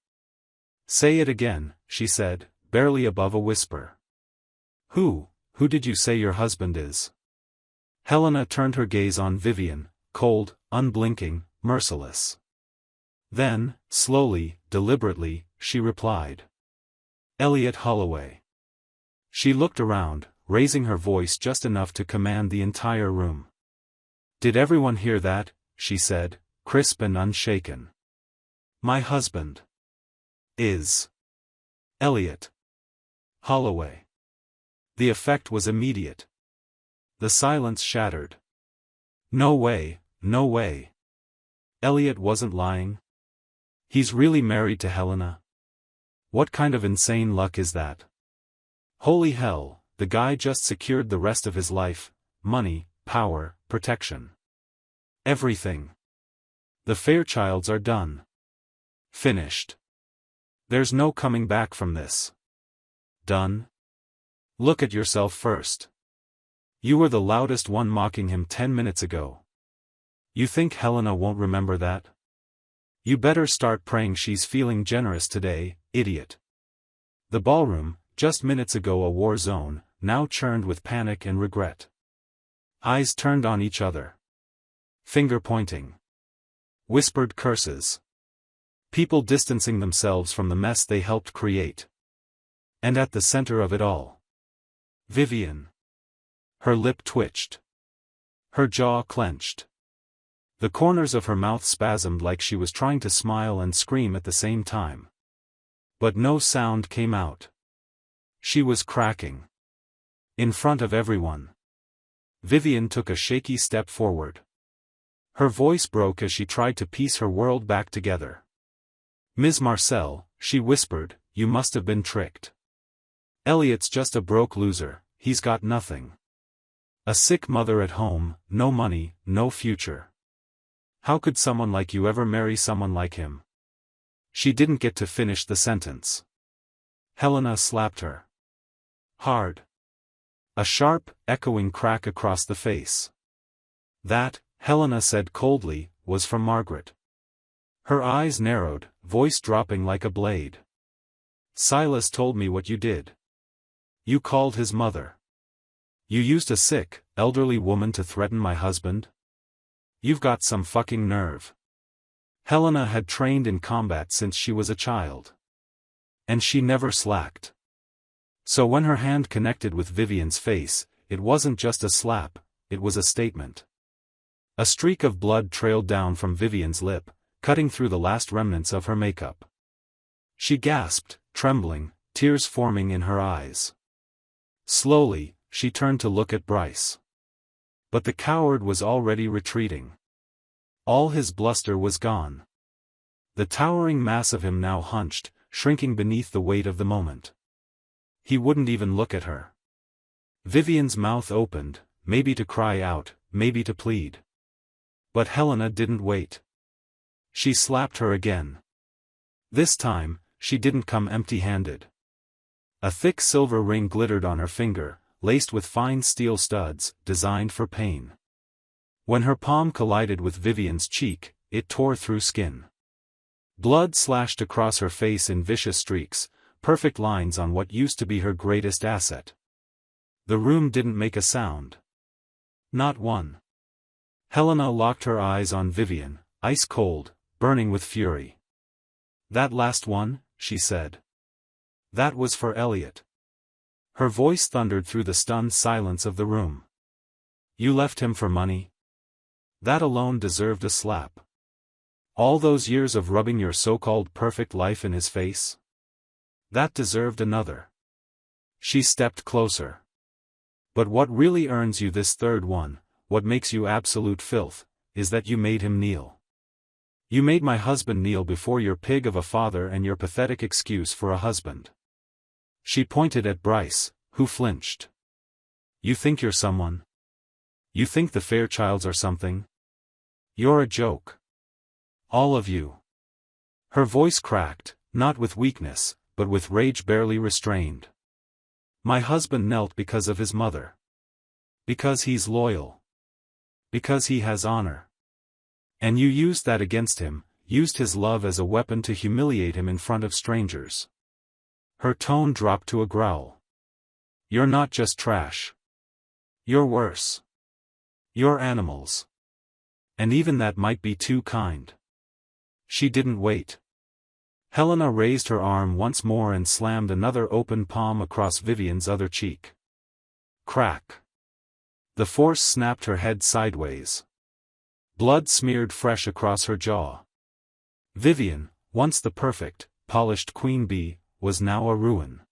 Say it again, she said, barely above a whisper. Who did you say your husband is? Helena turned her gaze on Vivian, cold, unblinking, merciless. Then, slowly, deliberately, she replied. Elliot Holloway. She looked around, raising her voice just enough to command the entire room. Did everyone hear that? She said, crisp and unshaken. My husband is Elliot Holloway. The effect was immediate. The silence shattered. No way, no way. Elliot wasn't lying. He's really married to Helena. What kind of insane luck is that? Holy hell, the guy just secured the rest of his life, money, power, protection. Everything. The Fairchilds are done. Finished. There's no coming back from this. Done? Look at yourself first. You were the loudest one mocking him 10 minutes ago. You think Helena won't remember that? You better start praying she's feeling generous today, idiot. The ballroom, just minutes ago a war zone, now churned with panic and regret. Eyes turned on each other. Finger pointing. Whispered curses. People distancing themselves from the mess they helped create. And at the center of it all. Vivian. Her lip twitched. Her jaw clenched. The corners of her mouth spasmed like she was trying to smile and scream at the same time. But no sound came out. She was cracking. In front of everyone. Vivian took a shaky step forward. Her voice broke as she tried to piece her world back together. Ms. Marcel, she whispered, you must have been tricked. Elliot's just a broke loser, he's got nothing. A sick mother at home, no money, no future. How could someone like you ever marry someone like him? She didn't get to finish the sentence. Helena slapped her. Hard. A sharp, echoing crack across the face. That, Helena said coldly, was from Margaret. Her eyes narrowed, voice dropping like a blade. Silas told me what you did. You called his mother. You used a sick, elderly woman to threaten my husband? You've got some fucking nerve. Helena had trained in combat since she was a child. And she never slacked. So when her hand connected with Vivian's face, it wasn't just a slap, it was a statement. A streak of blood trailed down from Vivian's lip, cutting through the last remnants of her makeup. She gasped, trembling, tears forming in her eyes. Slowly, she turned to look at Bryce. But the coward was already retreating. All his bluster was gone. The towering mass of him now hunched, shrinking beneath the weight of the moment. He wouldn't even look at her. Vivian's mouth opened, maybe to cry out, maybe to plead. But Helena didn't wait. She slapped her again. This time, she didn't come empty-handed. A thick silver ring glittered on her finger, laced with fine steel studs, designed for pain. When her palm collided with Vivian's cheek, it tore through skin. Blood slashed across her face in vicious streaks, perfect lines on what used to be her greatest asset. The room didn't make a sound. Not one. Helena locked her eyes on Vivian, ice cold, burning with fury. "That last one," she said. "That was for Elliot." Her voice thundered through the stunned silence of the room. "You left him for money? That alone deserved a slap. All those years of rubbing your so-called perfect life in his face? That deserved another." She stepped closer. "But what really earns you this third one, what makes you absolute filth, is that you made him kneel. You made my husband kneel before your pig of a father and your pathetic excuse for a husband." She pointed at Bryce, who flinched. "You think you're someone? You think the Fairchilds are something? You're a joke. All of you." Her voice cracked, not with weakness, but with rage barely restrained. "My husband knelt because of his mother. Because he's loyal. Because he has honor. And you used that against him, used his love as a weapon to humiliate him in front of strangers." Her tone dropped to a growl. "You're not just trash. You're worse. You're animals. And even that might be too kind." She didn't wait. Helena raised her arm once more and slammed another open palm across Vivian's other cheek. Crack. The force snapped her head sideways. Blood smeared fresh across her jaw. Vivian, once the perfect, polished queen bee, was now a ruin.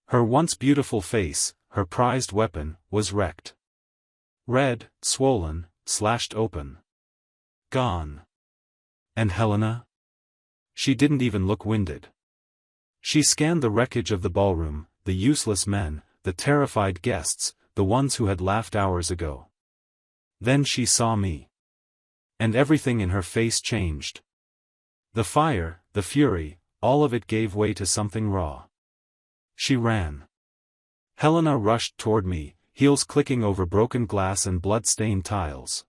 Her once beautiful face, her prized weapon, was wrecked. Red, swollen, slashed open. Gone. And Helena? She didn't even look winded. She scanned the wreckage of the ballroom, the useless men, the terrified guests, the ones who had laughed hours ago. Then she saw me. And everything in her face changed. The fire, the fury, all of it gave way to something raw. She ran. Helena rushed toward me, heels clicking over broken glass and blood-stained tiles.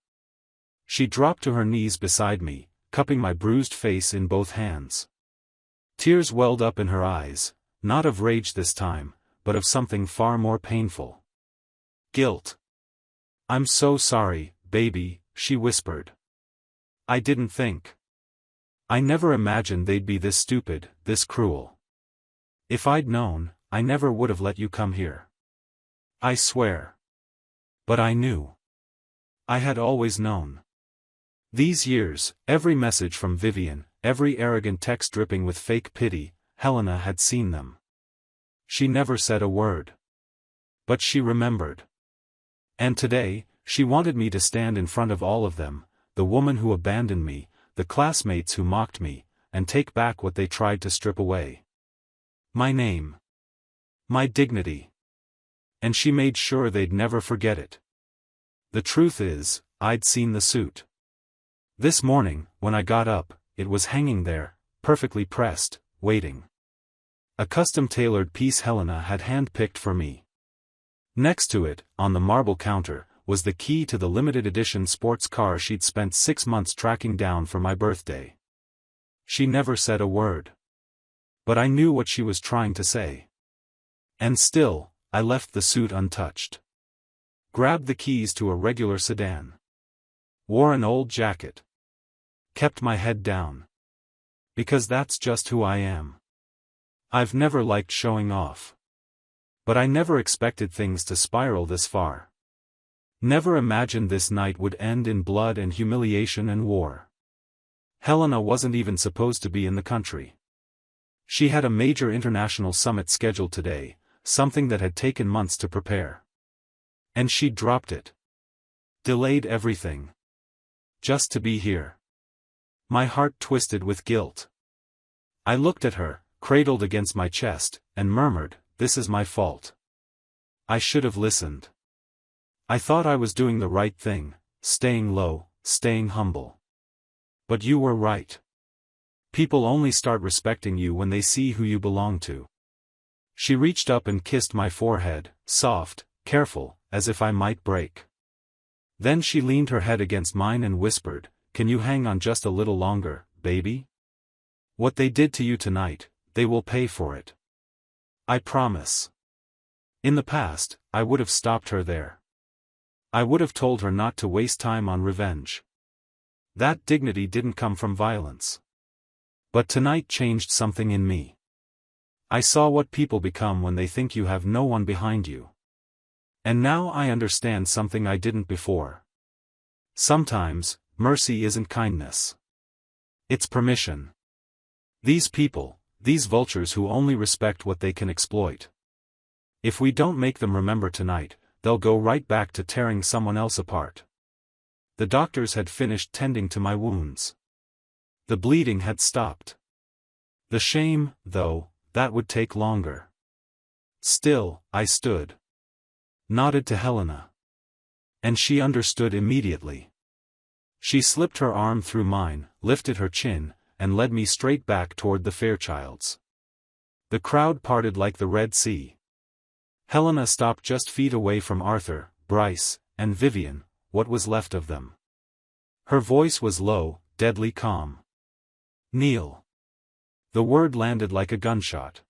She dropped to her knees beside me, cupping my bruised face in both hands. Tears welled up in her eyes, not of rage this time, but of something far more painful. Guilt. "I'm so sorry, baby," she whispered. "I didn't think. I never imagined they'd be this stupid, this cruel. If I'd known, I never would have let you come here. I swear. But I knew. I had always known. These years, every message from Vivian, every arrogant text dripping with fake pity, Helena had seen them. She never said a word. But she remembered. And today, she wanted me to stand in front of all of them, the woman who abandoned me, the classmates who mocked me, and take back what they tried to strip away. My name. My dignity. And she made sure they'd never forget it. The truth is, I'd seen the suit. This morning, when I got up, it was hanging there, perfectly pressed, waiting. A custom-tailored piece Helena had hand-picked for me. Next to it, on the marble counter, was the key to the limited edition sports car she'd spent 6 months tracking down for my birthday. She never said a word. But I knew what she was trying to say. And still, I left the suit untouched. Grabbed the keys to a regular sedan. Wore an old jacket. Kept my head down. Because that's just who I am. I've never liked showing off. But I never expected things to spiral this far. Never imagined this night would end in blood and humiliation and war. Helena wasn't even supposed to be in the country. She had a major international summit scheduled today, something that had taken months to prepare. And she'd dropped it. Delayed everything. Just to be here. My heart twisted with guilt. I looked at her, cradled against my chest, and murmured, "This is my fault. I should have listened. I thought I was doing the right thing, staying low, staying humble. But you were right. People only start respecting you when they see who you belong to." She reached up and kissed my forehead, soft, careful, as if I might break. Then she leaned her head against mine and whispered, "Can you hang on just a little longer, baby? What they did to you tonight, they will pay for it. I promise." In the past, I would have stopped her there. I would have told her not to waste time on revenge. That dignity didn't come from violence. But tonight changed something in me. I saw what people become when they think you have no one behind you. And now I understand something I didn't before. Sometimes, mercy isn't kindness. It's permission. These people, these vultures who only respect what they can exploit. If we don't make them remember tonight, they'll go right back to tearing someone else apart. The doctors had finished tending to my wounds. The bleeding had stopped. The shame, though, that would take longer. Still, I stood. Nodded to Helena. And she understood immediately. She slipped her arm through mine, lifted her chin, and led me straight back toward the Fairchilds. The crowd parted like the Red Sea. Helena stopped just feet away from Arthur, Bryce, and Vivian, what was left of them. Her voice was low, deadly calm. "Kneel." The word landed like a gunshot.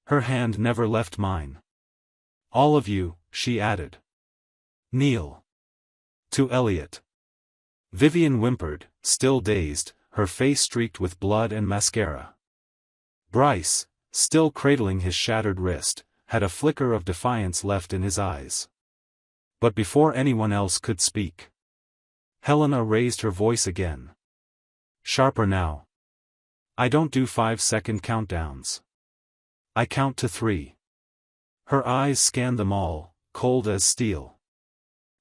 Her hand never left mine. "All of you," she added. "Kneel." To Elliot. Vivian whimpered, still dazed, her face streaked with blood and mascara. Bryce, still cradling his shattered wrist, had a flicker of defiance left in his eyes. But before anyone else could speak, Helena raised her voice again. Sharper now. "I don't do 5-second countdowns. I count to 3. Her eyes scanned them all, cold as steel.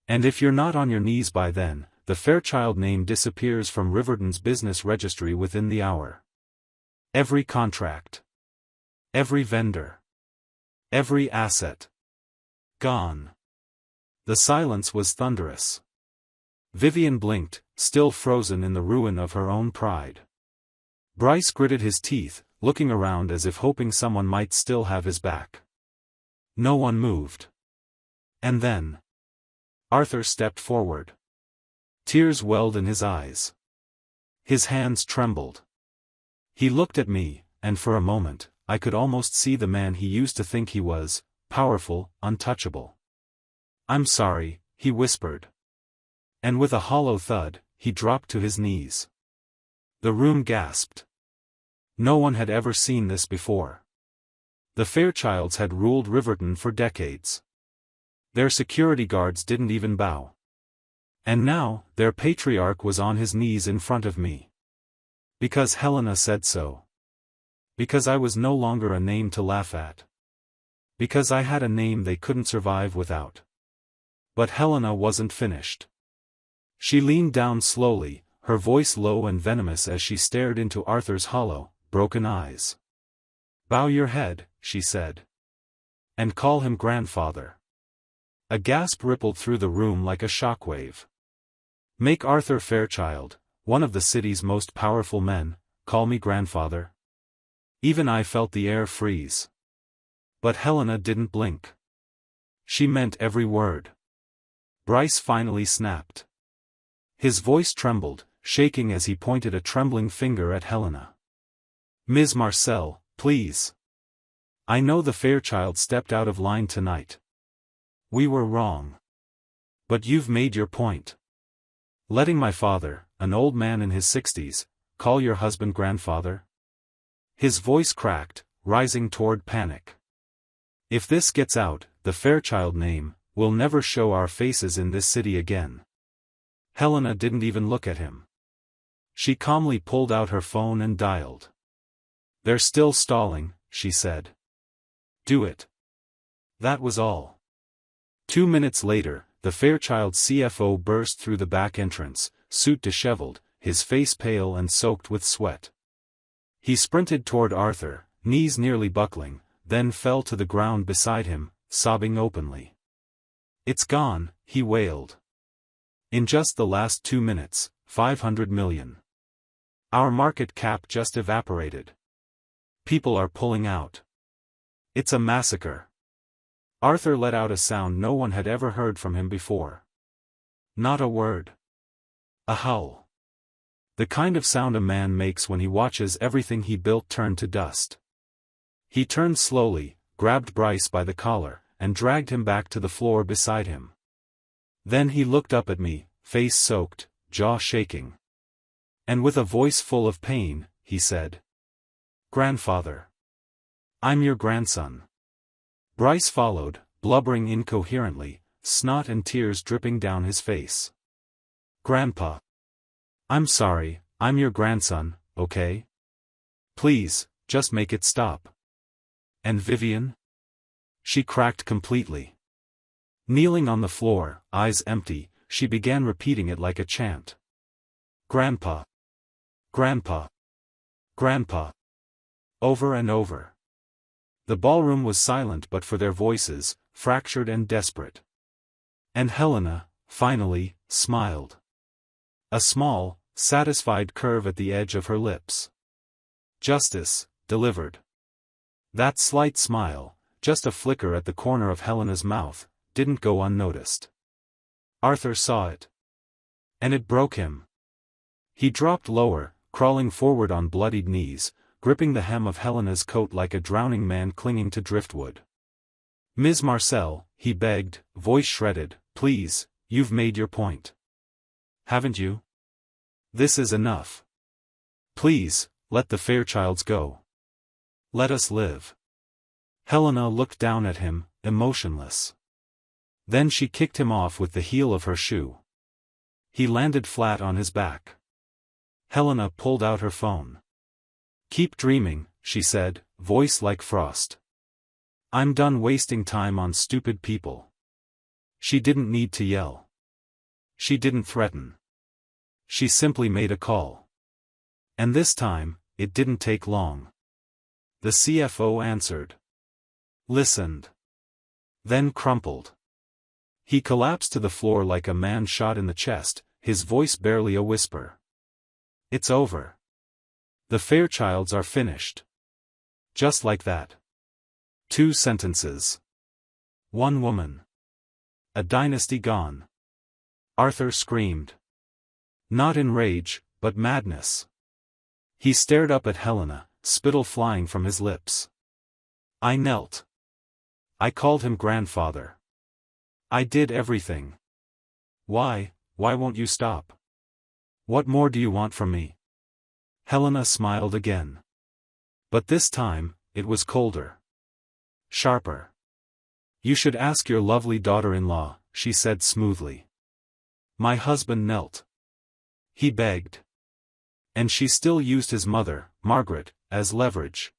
"And if you're not on your knees by then, the Fairchild name disappears from Riverton's business registry within the hour. Every contract. Every vendor. Every asset. Gone." The silence was thunderous. Vivian blinked, still frozen in the ruin of her own pride. Bryce gritted his teeth, looking around as if hoping someone might still have his back. No one moved. And then Arthur stepped forward. Tears welled in his eyes. His hands trembled. He looked at me, and for a moment, I could almost see the man he used to think he was, powerful, untouchable. "I'm sorry," he whispered. And with a hollow thud, he dropped to his knees. The room gasped. No one had ever seen this before. The Fairchilds had ruled Riverton for decades. Their security guards didn't even bow. And now, their patriarch was on his knees in front of me. Because Helena said so. Because I was no longer a name to laugh at. Because I had a name they couldn't survive without. But Helena wasn't finished. She leaned down slowly, her voice low and venomous as she stared into Arthur's hollow, broken eyes. "Bow your head," she said. "And call him grandfather." A gasp rippled through the room like a shockwave. "Make Arthur Fairchild, one of the city's most powerful men, call me grandfather." Even I felt the air freeze. But Helena didn't blink. She meant every word. Bryce finally snapped. His voice trembled, shaking as he pointed a trembling finger at Helena. "Ms. Marcel, please. I know the Fairchild stepped out of line tonight. We were wrong. But you've made your point. Letting my father, an old man in his 60s, call your husband grandfather?" His voice cracked, rising toward panic. "If this gets out, the Fairchild name, will never show our faces in this city again." Helena didn't even look at him. She calmly pulled out her phone and dialed. They're still stalling, she said. Do it. That was all. 2 minutes later, the Fairchild CFO burst through the back entrance, suit disheveled, his face pale and soaked with sweat. He sprinted toward Arthur, knees nearly buckling, then fell to the ground beside him, sobbing openly. It's gone, he wailed. In just the last 2 minutes, 500 million. Our market cap just evaporated. People are pulling out. It's a massacre. Arthur let out a sound no one had ever heard from him before. Not a word. A howl. The kind of sound a man makes when he watches everything he built turn to dust. He turned slowly, grabbed Bryce by the collar, and dragged him back to the floor beside him. Then he looked up at me, face soaked, jaw shaking. And with a voice full of pain, he said, "Grandfather. I'm your grandson." Bryce followed, blubbering incoherently, snot and tears dripping down his face. "Grandpa. I'm sorry, I'm your grandson, okay? Please, just make it stop." "And Vivian?" She cracked completely. Kneeling on the floor, eyes empty, she began repeating it like a chant. "Grandpa. Grandpa. Grandpa." Over and over. The ballroom was silent but for their voices, fractured and desperate. And Helena, finally, smiled. A small, satisfied curve at the edge of her lips. Justice, delivered. That slight smile, just a flicker at the corner of Helena's mouth, didn't go unnoticed. Arthur saw it. And it broke him. He dropped lower, crawling forward on bloodied knees, gripping the hem of Helena's coat like a drowning man clinging to driftwood. "Ms. Marcel," he begged, voice shredded, "please, you've made your point. Haven't you? This is enough. Please, let the Fairchilds go. Let us live." Helena looked down at him, emotionless. Then she kicked him off with the heel of her shoe. He landed flat on his back. Helena pulled out her phone. "Keep dreaming," she said, voice like frost. "I'm done wasting time on stupid people." She didn't need to yell. She didn't threaten. She simply made a call. And this time, it didn't take long. The CFO answered. Listened. Then crumpled. He collapsed to the floor like a man shot in the chest, his voice barely a whisper. "It's over. The Fairchilds are finished." Just like that. 2 sentences. 1 woman. A dynasty gone. Arthur screamed. Not in rage, but madness. He stared up at Helena, spittle flying from his lips. I knelt. I called him grandfather. I did everything. Why won't you stop? What more do you want from me? Helena smiled again. But this time, it was colder. Sharper. You should ask your lovely daughter-in-law, she said smoothly. My husband knelt. He begged. And she still used his mother, Margaret, as leverage.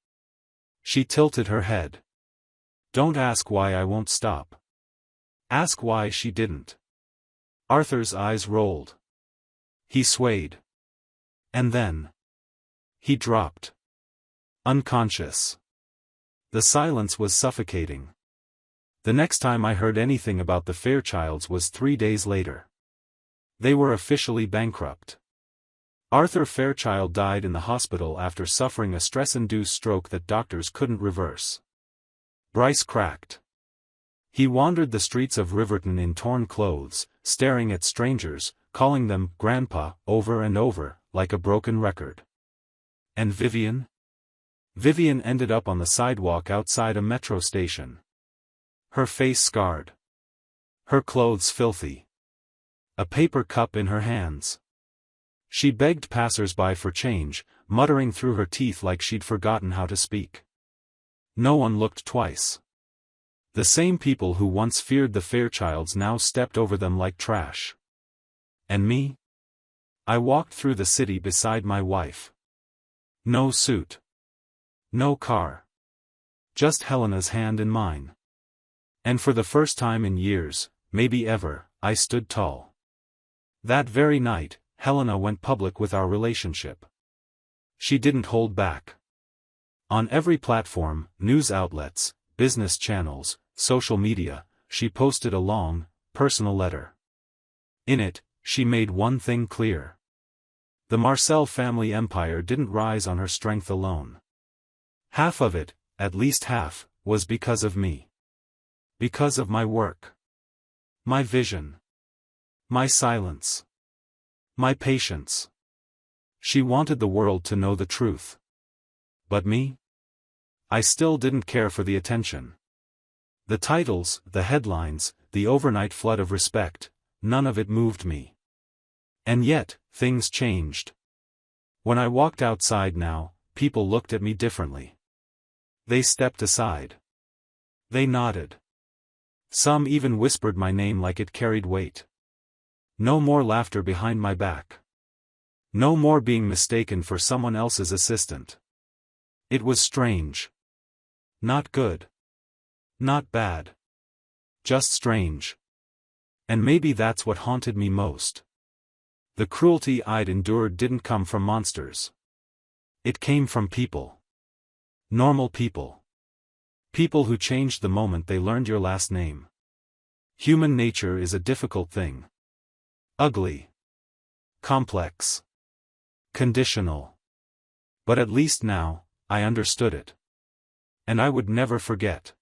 She tilted her head. Don't ask why I won't stop. Ask why she didn't. Arthur's eyes rolled. He swayed. And then. He dropped. Unconscious. The silence was suffocating. The next time I heard anything about the Fairchilds was 3 days later. They were officially bankrupt. Arthur Fairchild died in the hospital after suffering a stress-induced stroke that doctors couldn't reverse. Bryce cracked. He wandered the streets of Riverton in torn clothes, staring at strangers, calling them Grandpa over and over, like a broken record. And Vivian? Vivian ended up on the sidewalk outside a metro station. Her face scarred. Her clothes filthy. A paper cup in her hands. She begged passers-by for change, muttering through her teeth like she'd forgotten how to speak. No one looked twice. The same people who once feared the Fairchilds now stepped over them like trash. And me? I walked through the city beside my wife. No suit. No car. Just Helena's hand in mine. And for the first time in years, maybe ever, I stood tall. That very night, Helena went public with our relationship. She didn't hold back. On every platform, news outlets, business channels, social media, she posted a long, personal letter. In it, she made one thing clear. The Marcel family empire didn't rise on her strength alone. Half of it, at least half, was because of me. Because of my work. My vision. My silence. My patience. She wanted the world to know the truth. But me? I still didn't care for the attention. The titles, the headlines, the overnight flood of respect, none of it moved me. And yet, things changed. When I walked outside now, people looked at me differently. They stepped aside. They nodded. Some even whispered my name like it carried weight. No more laughter behind my back. No more being mistaken for someone else's assistant. It was strange. Not good. Not bad. Just strange. And maybe that's what haunted me most. The cruelty I'd endured didn't come from monsters. It came from people. Normal people. People who changed the moment they learned your last name. Human nature is a difficult thing. Ugly. Complex. Conditional. But at least now, I understood it. And I would never forget.